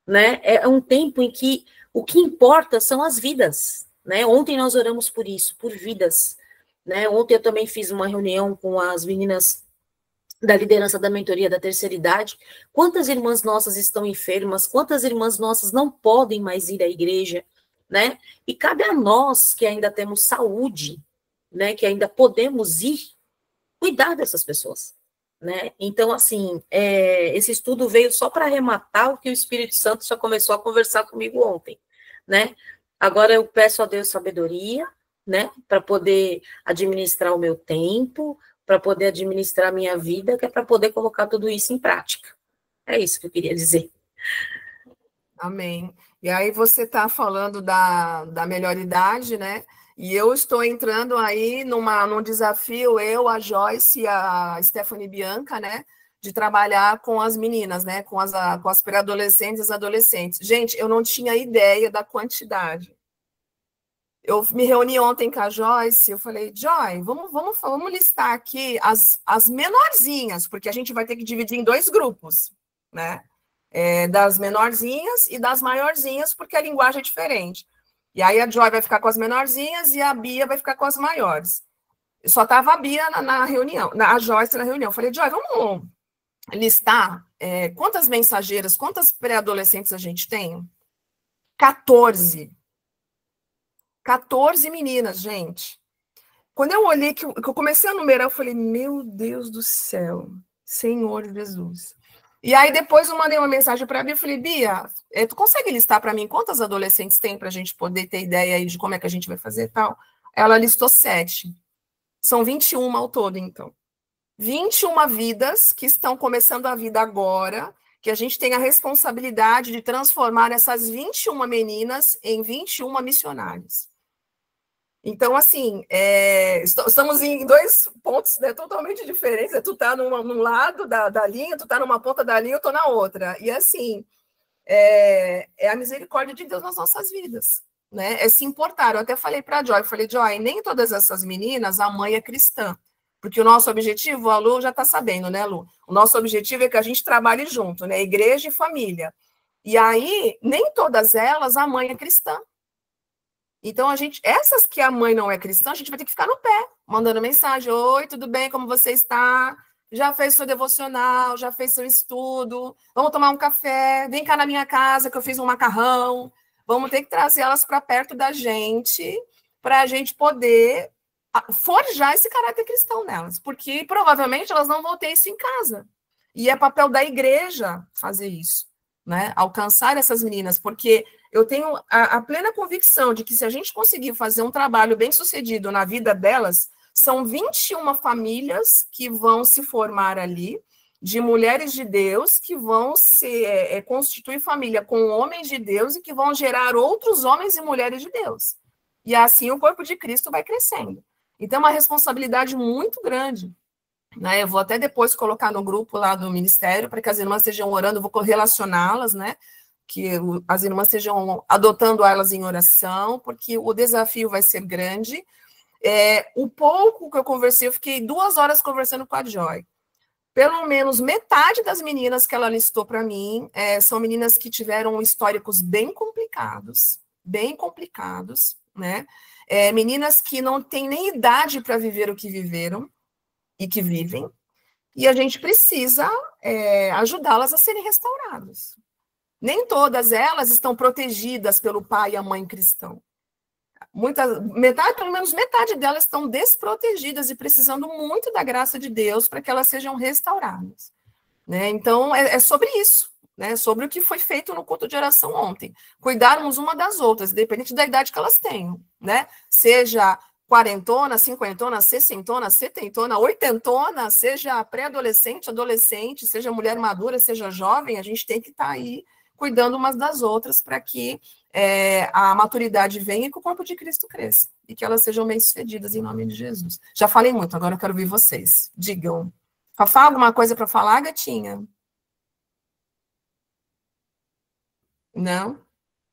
né? É um tempo em que o que importa são as vidas, né? Ontem nós oramos por isso, por vidas, né? Ontem eu também fiz uma reunião com as meninas da liderança da mentoria da terceira idade. Quantas irmãs nossas estão enfermas? Quantas irmãs nossas não podem mais ir à igreja, né? E cabe a nós que ainda temos saúde, né? Que ainda podemos ir, cuidar dessas pessoas, né? Então, assim, esse estudo veio só para arrematar o que o Espírito Santo já começou a conversar comigo ontem, né? Agora eu peço a Deus sabedoria, né? Para poder administrar o meu tempo, para poder administrar a minha vida, que é para poder colocar tudo isso em prática. É isso que eu queria dizer. Amém. E aí você está falando da melhor idade, né? E eu estou entrando aí num desafio, eu, a Joyce e a Stephanie Bianca, né? De trabalhar com as meninas, né? Com as pré-adolescentes e as adolescentes. Gente, eu não tinha ideia da quantidade. Eu me reuni ontem com a Joyce, eu falei, Joy, vamos listar aqui as menorzinhas, porque a gente vai ter que dividir em 2 grupos, né? Das menorzinhas e das maiorzinhas, porque a linguagem é diferente. E aí a Joy vai ficar com as menorzinhas e a Bia vai ficar com as maiores. Só estava a Bia na reunião, a Joyce na reunião. Eu falei, Joy, vamos listar quantas mensageiras, quantas pré-adolescentes a gente tem? 14. 14 meninas, gente. Quando eu olhei, que eu comecei a numerar, eu falei, meu Deus do céu, Senhor Jesus. E aí depois eu mandei uma mensagem para a Bia, eu falei, Bia, tu consegue listar para mim quantas adolescentes tem para a gente poder ter ideia aí de como é que a gente vai fazer e tal? Ela listou 7. São 21 ao todo, então. 21 vidas que estão começando a vida agora, que a gente tem a responsabilidade de transformar essas 21 meninas em 21 missionárias. Então, assim, estamos em 2 pontos, né, totalmente diferentes. Tu tá num lado da linha, tu tá numa ponta da linha, eu tô na outra. E, assim, é a misericórdia de Deus nas nossas vidas, né? É se importar. Eu até falei para a Joy, nem todas essas meninas, a mãe é cristã. Porque o nosso objetivo, a Lu já está sabendo, né, Lu? O nosso objetivo é que a gente trabalhe junto, né? Igreja e família. E aí, nem todas elas, a mãe é cristã. Então, essas que a mãe não é cristã, a gente vai ter que ficar no pé, mandando mensagem: oi, tudo bem, como você está? Já fez seu devocional, já fez seu estudo, vamos tomar um café, vem cá na minha casa que eu fiz um macarrão. Vamos ter que trazer elas para perto da gente, para a gente poder forjar esse caráter cristão nelas, porque provavelmente elas não vão ter isso em casa. E é papel da igreja fazer isso, né? Alcançar essas meninas, porque eu tenho a plena convicção de que se a gente conseguir fazer um trabalho bem sucedido na vida delas, são 21 famílias que vão se formar ali, de mulheres de Deus, que vão se constituir família com homens de Deus e que vão gerar outros homens e mulheres de Deus. E assim o corpo de Cristo vai crescendo. Então, é uma responsabilidade muito grande. Né? Eu vou até depois colocar no grupo lá do ministério, para que as irmãs estejam orando, eu vou relacioná-las, né? Que as irmãs estejam adotando elas em oração, porque o desafio vai ser grande. O pouco que eu conversei, eu fiquei 2 horas conversando com a Joy. Pelo menos metade das meninas que ela listou para mim são meninas que tiveram históricos bem complicados, né? Meninas que não têm nem idade para viver o que viveram e que vivem, e a gente precisa ajudá-las a serem restauradas. Nem todas elas estão protegidas pelo pai e a mãe cristão. Pelo menos metade delas estão desprotegidas e precisando muito da graça de Deus para que elas sejam restauradas. Né? Então, é sobre isso, né? Sobre o que foi feito no culto de oração ontem. Cuidarmos uma das outras, independente da idade que elas tenham. Né? Seja quarentona, cinquentona, sessentona, setentona, oitentona, seja pré-adolescente, adolescente, seja mulher madura, seja jovem, a gente tem que estar aí cuidando umas das outras para que a maturidade venha e que o corpo de Cristo cresça. E que elas sejam bem-sucedidas em nome de Jesus. Já falei muito, agora eu quero ouvir vocês. Digam. Fafá, alguma coisa para falar, gatinha? Não?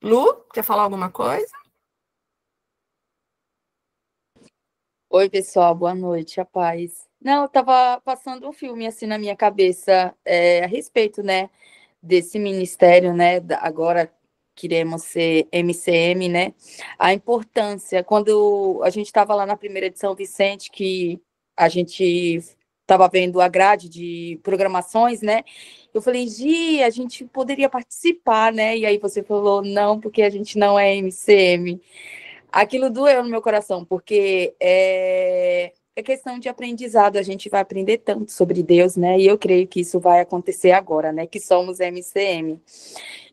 Lu, quer falar alguma coisa? Oi, pessoal, boa noite, a paz. Não, eu tava passando um filme assim na minha cabeça a respeito, né, desse ministério, né, agora queremos ser MCM, né, a importância, quando a gente estava lá na primeira de São Vicente, que a gente estava vendo a grade de programações, né, eu falei, Gi, a gente poderia participar, né, e aí você falou, não, porque a gente não é MCM. Aquilo doeu no meu coração, porque é questão de aprendizado, a gente vai aprender tanto sobre Deus, né? E eu creio que isso vai acontecer agora, né? Que somos MCM.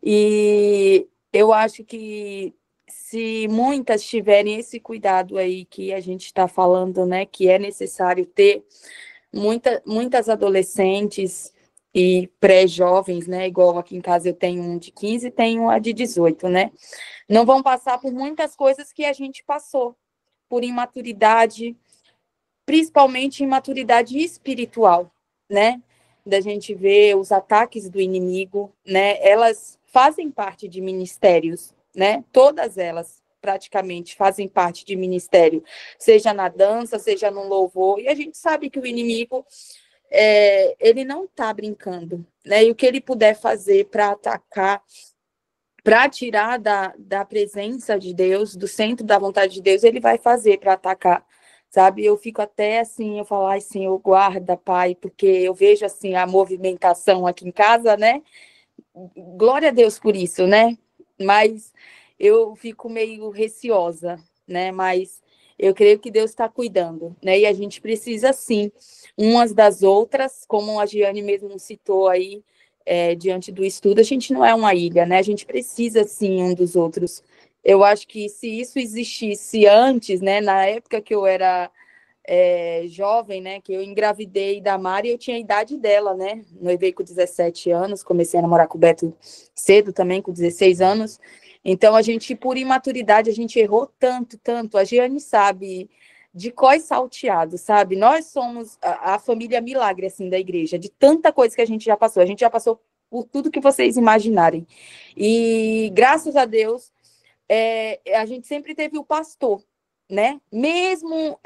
E eu acho que se muitas tiverem esse cuidado aí que a gente está falando, né? Que é necessário ter, muitas adolescentes e pré-jovens, né? Igual aqui em casa eu tenho um de 15 e tenho a de 18, né? Não vão passar por muitas coisas que a gente passou, por imaturidade, principalmente imaturidade espiritual, né? Da gente ver os ataques do inimigo, né? Elas fazem parte de ministérios, né? Todas elas praticamente fazem parte de ministério, seja na dança, seja no louvor, e a gente sabe que o inimigo ele não está brincando, né? E o que ele puder fazer para atacar, para tirar da presença de Deus, do centro da vontade de Deus, ele vai fazer para atacar, sabe? Eu fico até assim, eu falo, ai, Senhor, guarda, Pai, porque eu vejo assim a movimentação aqui em casa, né? Glória a Deus por isso, né? Mas eu fico meio receosa, né? Mas eu creio que Deus está cuidando, né? E a gente precisa, sim, umas das outras, como a Giane mesmo citou aí, diante do estudo, a gente não é uma ilha, né? A gente precisa, sim, um dos outros. Eu acho que se isso existisse antes, né? Na época que eu era jovem, né? Que eu engravidei da Mari, eu tinha a idade dela, né? Noivei com 17 anos, comecei a namorar com o Beto cedo também, com 16 anos. Então, a gente, por imaturidade, a gente errou tanto, tanto. A Giane sabe de cós salteado, sabe? Nós somos a família milagre, assim, da igreja, de tanta coisa que a gente já passou. A gente já passou por tudo que vocês imaginarem. E, graças a Deus, a gente sempre teve o pastor, né? Mesmo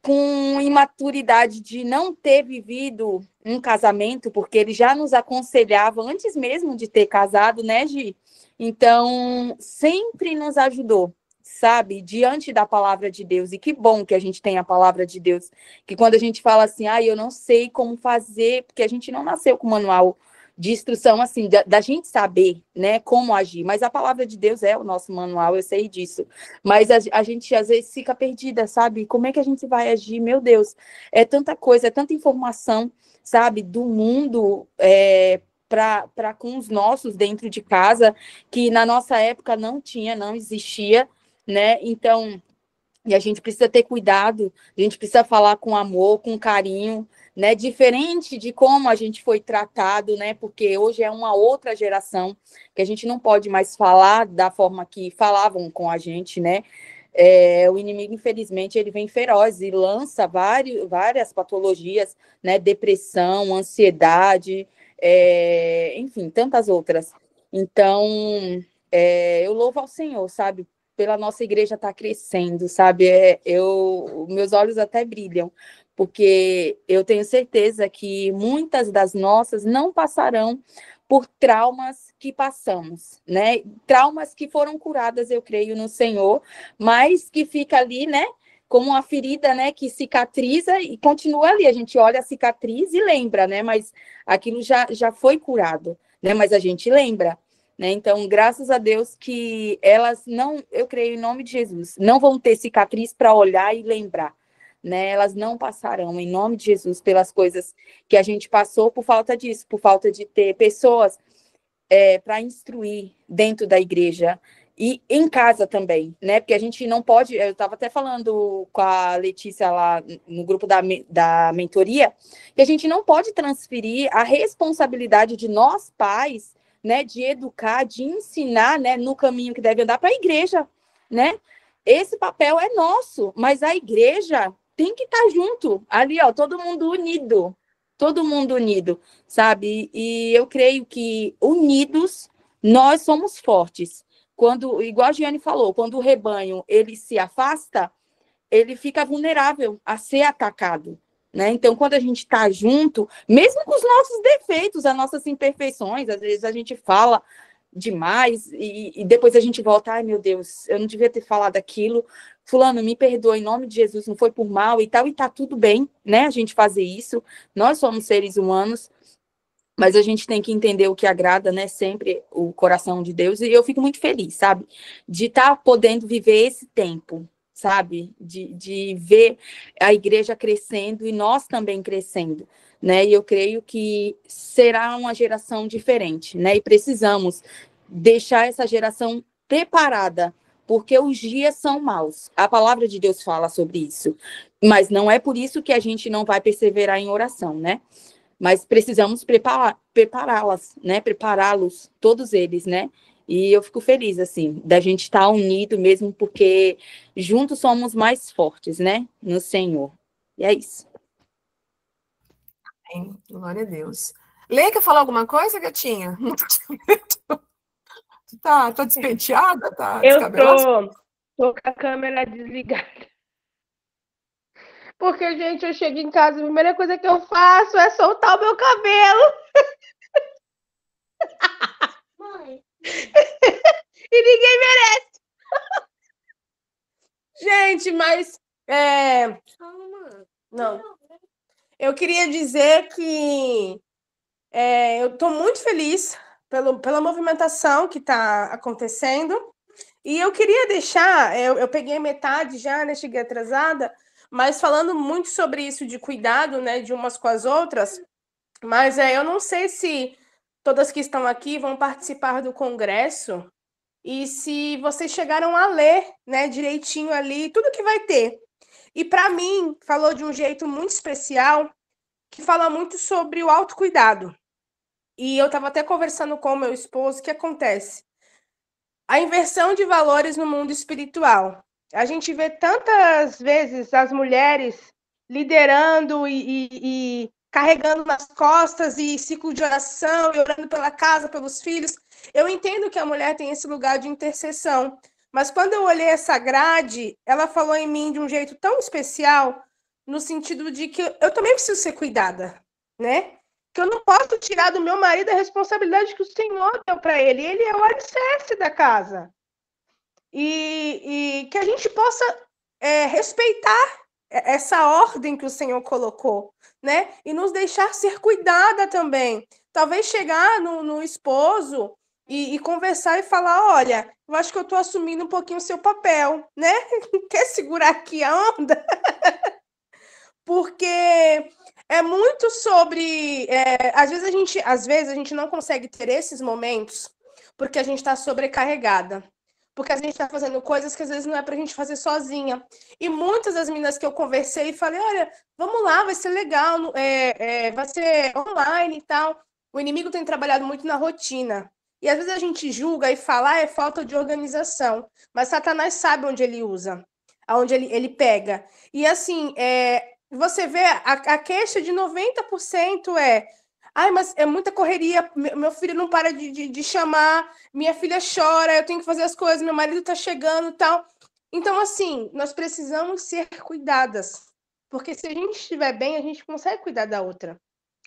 com imaturidade de não ter vivido um casamento, porque ele já nos aconselhava antes mesmo de ter casado, né, Gi? Então, sempre nos ajudou, sabe? Diante da palavra de Deus. E que bom que a gente tem a palavra de Deus. Que quando a gente fala assim, eu não sei como fazer, porque a gente não nasceu com manual de instrução, assim, da gente saber, né, como agir. Mas a palavra de Deus é o nosso manual, eu sei disso. Mas a gente, às vezes, fica perdida, sabe? Como é que a gente vai agir? Meu Deus, é tanta coisa, é tanta informação, sabe, do mundo, para com os nossos dentro de casa, que na nossa época não tinha, não existia, né? Então, e a gente precisa ter cuidado, a gente precisa falar com amor, com carinho, né? Diferente de como a gente foi tratado, né? Porque hoje é uma outra geração que a gente não pode mais falar da forma que falavam com a gente, né? O inimigo, infelizmente, ele vem feroz e lança várias patologias, né? Depressão, ansiedade, enfim, tantas outras. Então, eu louvo ao Senhor, sabe? Pela nossa igreja estar crescendo, sabe? Meus olhos até brilham, porque eu tenho certeza que muitas das nossas não passarão por traumas que passamos, né? Traumas que foram curadas, eu creio, no Senhor, mas que fica ali, né? Como uma ferida, né? Que cicatriza e continua ali. A gente olha a cicatriz e lembra, né? Mas aquilo já foi curado, né? Mas a gente lembra. Né? Então, graças a Deus que elas não, eu creio em nome de Jesus, não vão ter cicatriz para olhar e lembrar. Né? Elas não passarão, em nome de Jesus, pelas coisas que a gente passou por falta disso, por falta de ter pessoas para instruir dentro da igreja e em casa também, né? Porque a gente não pode, eu estava até falando com a Letícia lá no grupo da mentoria, que a gente não pode transferir a responsabilidade de nós pais, né, de educar, de ensinar, né, no caminho que deve andar para a igreja, né? Esse papel é nosso, mas a igreja tem que estar junto, ali, ó, todo mundo unido, sabe? E eu creio que unidos nós somos fortes. Quando, igual a Giane falou, quando o rebanho ele se afasta, ele fica vulnerável a ser atacado. Né? Então, quando a gente está junto, mesmo com os nossos defeitos, as nossas imperfeições, às vezes a gente fala demais e depois a gente volta, ai meu Deus, eu não devia ter falado aquilo, fulano, me perdoa em nome de Jesus, não foi por mal e tal, e tá tudo bem, né, a gente fazer isso, nós somos seres humanos, mas a gente tem que entender o que agrada, né, sempre o coração de Deus, e eu fico muito feliz, sabe, de estar podendo viver esse tempo, sabe, de ver a igreja crescendo e nós também crescendo, né, e eu creio que será uma geração diferente, né, e precisamos deixar essa geração preparada, porque os dias são maus, a palavra de Deus fala sobre isso, mas não é por isso que a gente não vai perseverar em oração, né, mas precisamos prepará-las, né? Prepará-los, todos eles, né? E eu fico feliz, assim, da gente estar unido mesmo, porque juntos somos mais fortes, né? No Senhor. E é isso. Amém. Glória a Deus. Lê, quer falar alguma coisa, gatinha? Tá despenteada? Tá Eu descabelada? tô com a câmera desligada. Porque, gente, eu chego em casa, a primeira coisa que eu faço é soltar o meu cabelo. Mãe. E ninguém merece. Gente, mas... Calma. Não. Eu queria dizer que eu tô muito feliz pela movimentação que está acontecendo. E eu queria deixar... Eu peguei metade já, né? Cheguei atrasada. Mas falando muito sobre isso de cuidado, né, de umas com as outras, mas eu não sei se todas que estão aqui vão participar do congresso e se vocês chegaram a ler, né, direitinho ali tudo que vai ter. E para mim, falou de um jeito muito especial, que fala muito sobre o autocuidado. E eu estava até conversando com o meu esposo, o que acontece? A inversão de valores no mundo espiritual. A gente vê tantas vezes as mulheres liderando e carregando nas costas e ciclo de oração, e orando pela casa, pelos filhos. Eu entendo que a mulher tem esse lugar de intercessão, mas quando eu olhei essa grade, ela falou em mim de um jeito tão especial, no sentido de que eu também preciso ser cuidada, né? Que eu não posso tirar do meu marido a responsabilidade que o Senhor deu para ele. Ele é o alicerce da casa. E que a gente possa respeitar essa ordem que o Senhor colocou, né? E nos deixar ser cuidada também. Talvez chegar no esposo e conversar e falar, olha, eu acho que eu estou assumindo um pouquinho o seu papel, né? Quer segurar aqui a onda? Porque é muito sobre... às vezes a gente não consegue ter esses momentos porque a gente está sobrecarregada. Porque a gente está fazendo coisas que às vezes não é para a gente fazer sozinha. E muitas das meninas que eu conversei, falei, olha, vamos lá, vai ser legal, vai ser online e tal. O inimigo tem trabalhado muito na rotina. E às vezes a gente julga e fala, é falta de organização. Mas Satanás sabe onde ele usa, aonde ele pega. E assim, você vê, a queixa de 90% ai, mas é muita correria, meu filho não para de chamar, minha filha chora, eu tenho que fazer as coisas, meu marido tá chegando e tal. Então, assim, nós precisamos ser cuidadas, porque se a gente estiver bem, a gente consegue cuidar da outra.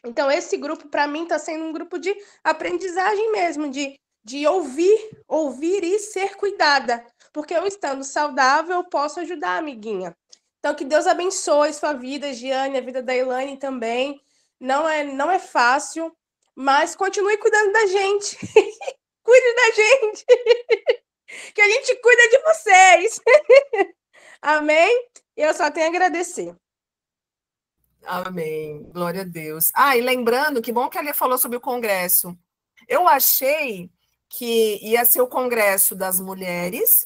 Então, esse grupo, para mim, está sendo um grupo de aprendizagem mesmo, de ouvir e ser cuidada, porque eu estando saudável, eu posso ajudar a amiguinha. Então, que Deus abençoe sua vida, Giane, a vida da Elaine também. Não é fácil, mas continue cuidando da gente. Cuide da gente. Que a gente cuida de vocês. Amém? Eu só tenho a agradecer. Amém. Glória a Deus. E lembrando, que bom que a Lê falou sobre o congresso. Eu achei que ia ser o congresso das mulheres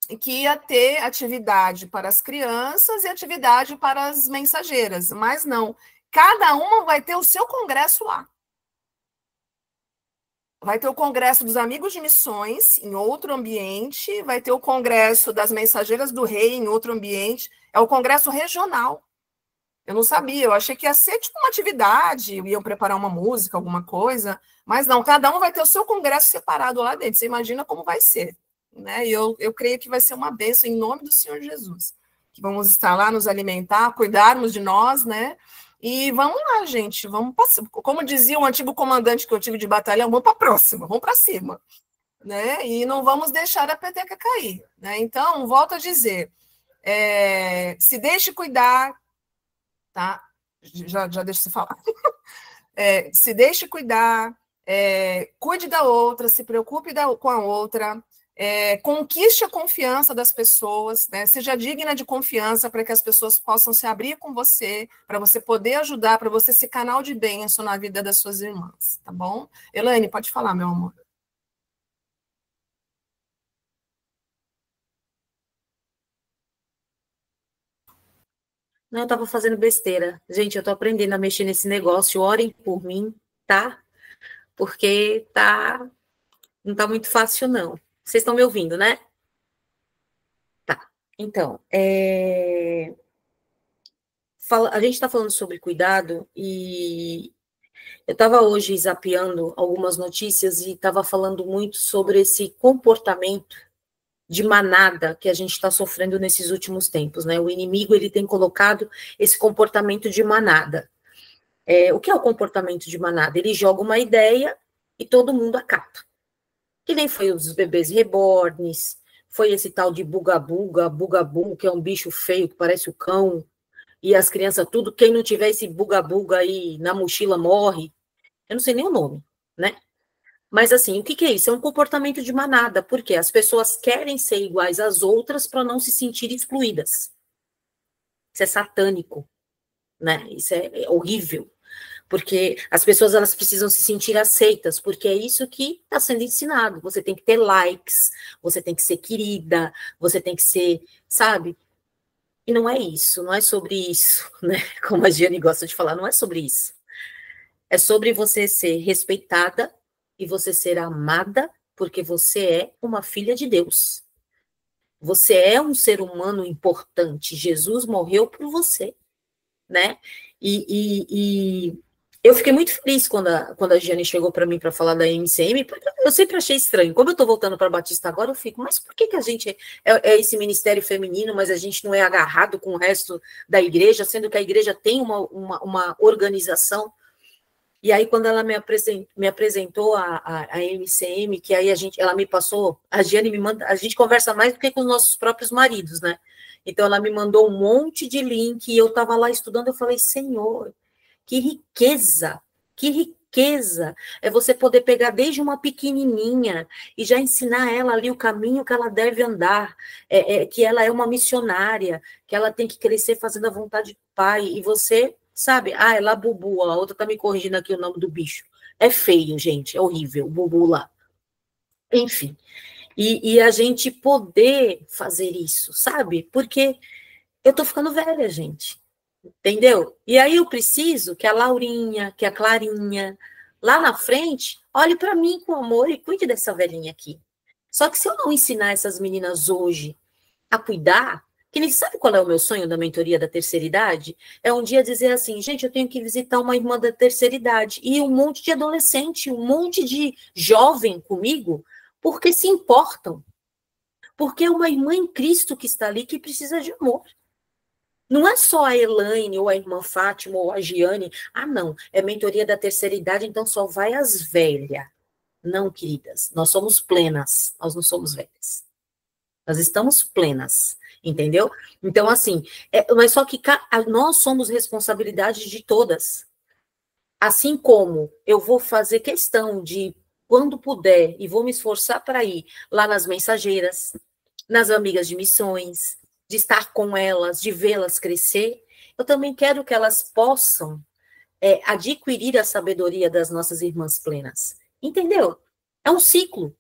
e que ia ter atividade para as crianças e atividade para as mensageiras, mas não. Cada uma vai ter o seu congresso lá. Vai ter o congresso dos amigos de missões em outro ambiente, vai ter o congresso das mensageiras do rei em outro ambiente. É o congresso regional. Eu não sabia, eu achei que ia ser tipo uma atividade, iam preparar uma música, alguma coisa, mas não, cada um vai ter o seu congresso separado lá dentro. Você imagina como vai ser, né? E eu creio que vai ser uma bênção em nome do Senhor Jesus. Que vamos estar lá, nos alimentar, cuidarmos de nós, né? E vamos lá, gente, vamos passar. Como dizia o antigo comandante que eu tive de batalhão, vamos para a próxima, vamos para cima, né? E não vamos deixar a peteca cair, né? Então, volto a dizer, se deixe cuidar, tá? Já deixa você falar. Se deixe cuidar, cuide da outra, se preocupe com a outra, conquiste a confiança das pessoas, né? Seja digna de confiança para que as pessoas possam se abrir com você, para você poder ajudar, para você ser canal de bênção na vida das suas irmãs, tá bom? Elaine, pode falar, meu amor. Não, eu tava fazendo besteira. Gente, eu tô aprendendo a mexer nesse negócio. Orem por mim, tá? Porque não tá muito fácil, não. Vocês estão me ouvindo, né? Tá. Então, a gente tá falando sobre cuidado e eu tava hoje zapeando algumas notícias e tava falando muito sobre esse comportamento de manada que a gente está sofrendo nesses últimos tempos, né? O inimigo, ele tem colocado esse comportamento de manada. O que é o comportamento de manada? Ele joga uma ideia e todo mundo acata. Que nem foi os bebês reborns, foi esse tal de bugabuga, bugabu, que é um bicho feio que parece o cão, e as crianças tudo, quem não tiver esse bugabuga aí na mochila morre. Eu não sei nem o nome, né? Mas assim, o que é isso? É um comportamento de manada, porque as pessoas querem ser iguais às outras para não se sentir excluídas. Isso é satânico, né? Isso é horrível. Porque as pessoas, elas precisam se sentir aceitas, porque é isso que está sendo ensinado. Você tem que ter likes, você tem que ser querida, você tem que ser, sabe? E não é isso, não é sobre isso, né? Como a Giane gosta de falar, não é sobre isso. É sobre você ser respeitada e você ser amada, porque você é uma filha de Deus. Você é um ser humano importante. Jesus morreu por você, né? E Eu fiquei muito feliz quando a Giane chegou para mim para falar da MCM, porque eu sempre achei estranho. Como eu estou voltando para Batista agora, eu fico, mas por que a gente é esse ministério feminino, mas a gente não é agarrado com o resto da igreja, sendo que a igreja tem uma organização? E aí, quando ela me apresentou a MCM, que aí ela me passou, a Giane me manda, a gente conversa mais do que com os nossos próprios maridos, né? Então, ela me mandou um monte de link, e eu estava lá estudando, eu falei, Senhor, que riqueza, que riqueza é você poder pegar desde uma pequenininha e já ensinar ela ali o caminho que ela deve andar, que ela é uma missionária, que ela tem que crescer fazendo a vontade do Pai, e você, sabe, é lá Bubu, a outra tá me corrigindo aqui o nome do bicho, é feio, gente, é horrível, o Bubu lá, enfim, e a gente poder fazer isso, sabe, porque eu tô ficando velha, gente. Entendeu? E aí eu preciso que a Laurinha, que a Clarinha, lá na frente, olhe para mim com amor e cuide dessa velhinha aqui. Só que se eu não ensinar essas meninas hoje a cuidar, que nem sabe qual é o meu sonho da mentoria da terceira idade? É um dia dizer assim, gente, eu tenho que visitar uma irmã da terceira idade e um monte de adolescente, um monte de jovem comigo, porque se importam. Porque é uma irmã em Cristo que está ali que precisa de amor. Não é só a Elaine, ou a irmã Fátima, ou a Giane. Não. É mentoria da terceira idade, então só vai as velhas. Não, queridas. Nós somos plenas. Nós não somos velhas. Nós estamos plenas. Entendeu? Então, assim, mas só que nós somos responsabilidade de todas. Assim como eu vou fazer questão de, quando puder, e vou me esforçar para ir lá nas mensageiras, nas amigas de missões, de estar com elas, de vê-las crescer, eu também quero que elas possam adquirir a sabedoria das nossas irmãs plenas. Entendeu? É um ciclo.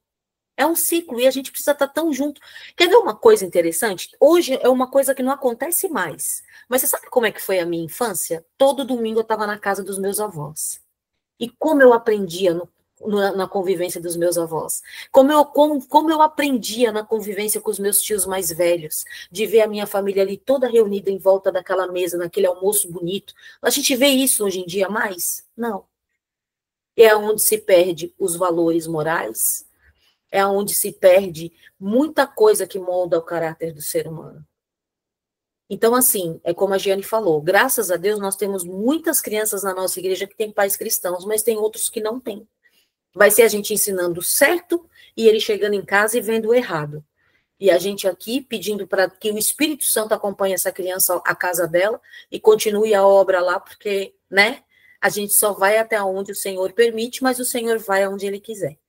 É um ciclo e a gente precisa estar tão junto. Quer ver uma coisa interessante? Hoje é uma coisa que não acontece mais. Mas você sabe como é que foi a minha infância? Todo domingo eu estava na casa dos meus avós. E como eu aprendia na convivência dos meus avós. Como eu aprendia na convivência com os meus tios mais velhos, de ver a minha família ali toda reunida em volta daquela mesa, naquele almoço bonito. A gente vê isso hoje em dia mais? Não. É onde se perde os valores morais, é onde se perde muita coisa que molda o caráter do ser humano. Então, assim, é como a Giane falou, graças a Deus nós temos muitas crianças na nossa igreja que têm pais cristãos, mas tem outros que não têm. Vai ser a gente ensinando certo e ele chegando em casa e vendo o errado. E a gente aqui pedindo para que o Espírito Santo acompanhe essa criança à casa dela e continue a obra lá, porque, né, a gente só vai até onde o Senhor permite, mas o Senhor vai aonde ele quiser.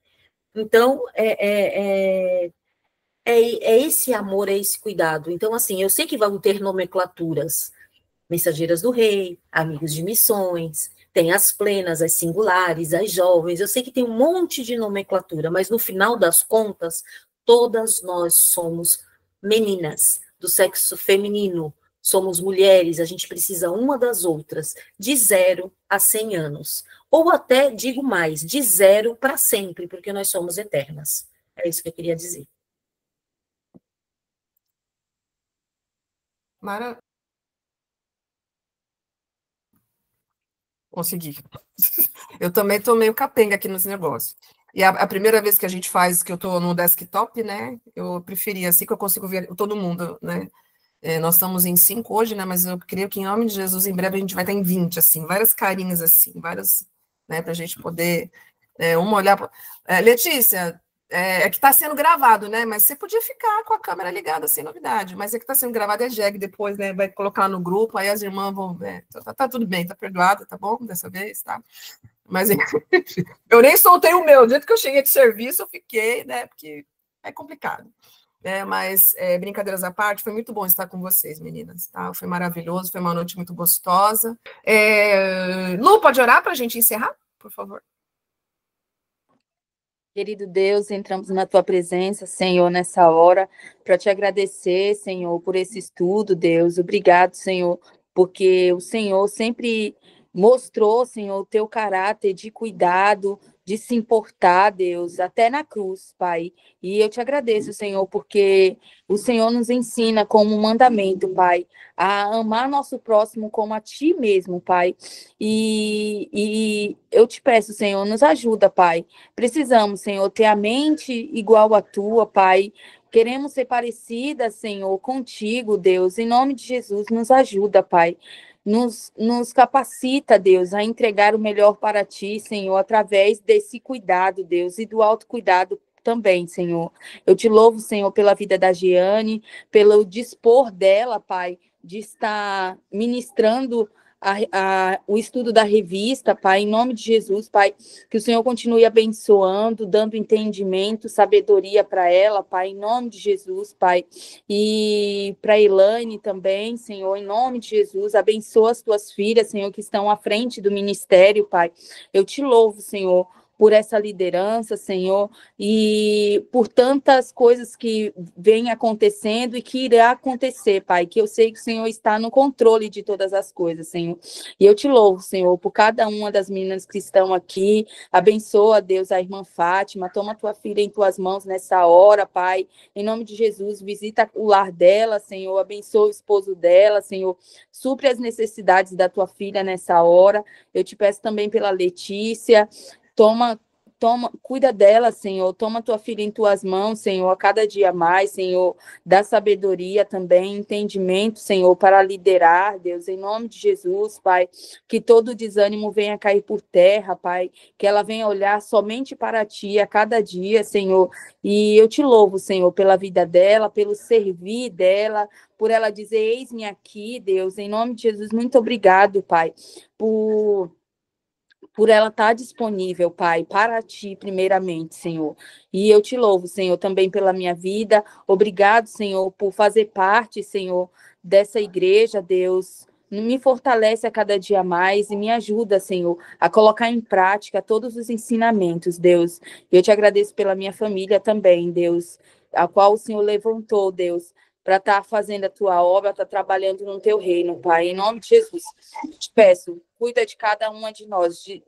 Então, é esse amor, é esse cuidado. Então, assim, eu sei que vão ter nomenclaturas, mensageiras do rei, amigos de missões, tem as plenas, as singulares, as jovens, eu sei que tem um monte de nomenclatura, mas no final das contas, todas nós somos meninas do sexo feminino, somos mulheres, a gente precisa uma das outras, de 0 a 100 anos. Ou até, digo mais, de 0 para sempre, porque nós somos eternas. É isso que eu queria dizer. Mara... Consegui. Eu também tô meio capenga aqui nos negócios. E a primeira vez que a gente faz, que eu tô no desktop, né? Eu preferi assim que eu consigo ver todo mundo, né? Nós estamos em 5 hoje, né? Mas eu creio que em nome de Jesus, em breve a gente vai estar em 20, assim, várias carinhas assim, várias, né? Para a gente poder uma olhar. Letícia, que está sendo gravado, né? Mas você podia ficar com a câmera ligada, sem novidade. Mas é que está sendo gravado, jegue depois, né? Vai colocar no grupo, aí as irmãs vão ver. Tá tudo bem, tá perdoada, tá bom? Dessa vez, tá? Mas eu nem soltei o meu. Do jeito que eu cheguei de serviço, eu fiquei, né? Porque é complicado. Mas, brincadeiras à parte, foi muito bom estar com vocês, meninas, tá? Foi maravilhoso, foi uma noite muito gostosa. Lu, pode orar para a gente encerrar, por favor? Querido Deus, entramos na tua presença, Senhor, nessa hora, para te agradecer, Senhor, por esse estudo, Deus. Obrigado, Senhor, porque o Senhor sempre mostrou, Senhor, o teu caráter de cuidado de se importar, Deus, até na cruz, Pai. E eu te agradeço, Senhor, porque o Senhor nos ensina como um mandamento, Pai, a amar nosso próximo como a Ti mesmo, Pai. E eu te peço, Senhor, nos ajuda, Pai. Precisamos, Senhor, ter a mente igual à Tua, Pai. Queremos ser parecidas, Senhor, contigo, Deus. Em nome de Jesus, nos ajuda, Pai. Nos capacita, Deus, a entregar o melhor para Ti, Senhor, através desse cuidado, Deus, e do autocuidado também, Senhor. Eu te louvo, Senhor, pela vida da Giane, pelo dispor dela, Pai, de estar ministrando o estudo da revista, Pai, em nome de Jesus, Pai, que o Senhor continue abençoando, dando entendimento, sabedoria para ela, Pai, em nome de Jesus, Pai, e para Elaine também, Senhor, em nome de Jesus, abençoa as tuas filhas, Senhor, que estão à frente do ministério, Pai, eu te louvo, Senhor, por essa liderança, Senhor, e por tantas coisas que vêm acontecendo e que irá acontecer, Pai, que eu sei que o Senhor está no controle de todas as coisas, Senhor. E eu te louvo, Senhor, por cada uma das meninas que estão aqui. Abençoa, Deus, a irmã Fátima. Toma tua filha em tuas mãos nessa hora, Pai. Em nome de Jesus, visita o lar dela, Senhor. Abençoa o esposo dela, Senhor. Supre as necessidades da tua filha nessa hora. Eu te peço também pela Letícia. Cuida dela, Senhor. Toma tua filha em tuas mãos, Senhor, a cada dia mais, Senhor. Dá sabedoria também, entendimento, Senhor, para liderar, Deus, em nome de Jesus, Pai. Que todo desânimo venha cair por terra, Pai. Que ela venha olhar somente para Ti a cada dia, Senhor. E eu te louvo, Senhor, pela vida dela, pelo servir dela, por ela dizer, eis-me aqui, Deus, em nome de Jesus. Muito obrigado, Pai, por ela estar disponível, Pai, para Ti, primeiramente, Senhor. E eu te louvo, Senhor, também pela minha vida. Obrigado, Senhor, por fazer parte, Senhor, dessa igreja, Deus. Me fortalece a cada dia mais e me ajuda, Senhor, a colocar em prática todos os ensinamentos, Deus. Eu te agradeço pela minha família também, Deus, a qual o Senhor levantou, Deus, para estar fazendo a tua obra, estar trabalhando no teu reino, Pai. Em nome de Jesus, te peço, cuida de cada uma de nós, de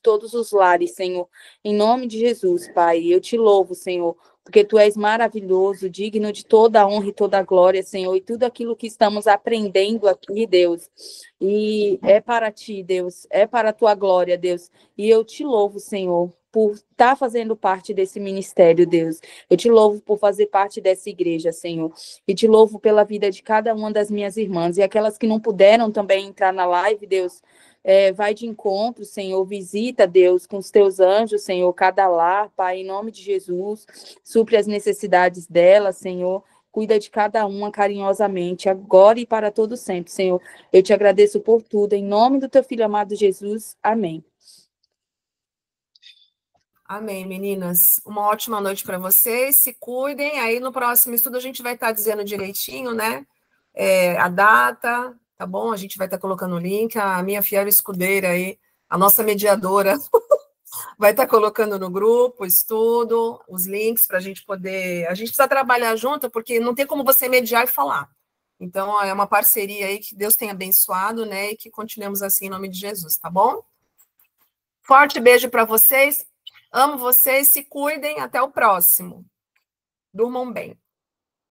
todos os lares, Senhor. Em nome de Jesus, Pai. Eu te louvo, Senhor, porque Tu és maravilhoso, digno de toda a honra e toda a glória, Senhor. E tudo aquilo que estamos aprendendo aqui, Deus. E é para Ti, Deus. É para a Tua glória, Deus. E eu te louvo, Senhor, por estar fazendo parte desse ministério, Deus. Eu te louvo por fazer parte dessa igreja, Senhor. E te louvo pela vida de cada uma das minhas irmãs. E aquelas que não puderam também entrar na live, Deus, vai de encontro, Senhor. Visita, Deus, com os Teus anjos, Senhor, cada lar, Pai, em nome de Jesus. Supre as necessidades dela, Senhor. Cuida de cada uma carinhosamente, agora e para todo sempre, Senhor. Eu te agradeço por tudo. Em nome do Teu Filho amado Jesus. Amém. Amém, meninas. Uma ótima noite para vocês. Se cuidem. Aí no próximo estudo a gente vai estar dizendo direitinho, né? A data, tá bom? A gente vai estar colocando o link. A minha fiel escudeira aí, a nossa mediadora, vai estar colocando no grupo o estudo, os links para a gente poder. A gente precisa trabalhar junto, porque não tem como você mediar e falar. Então, é uma parceria aí que Deus tenha abençoado, né? E que continuemos assim em nome de Jesus, tá bom? Forte beijo para vocês. Amo vocês, se cuidem, até o próximo. Durmam bem.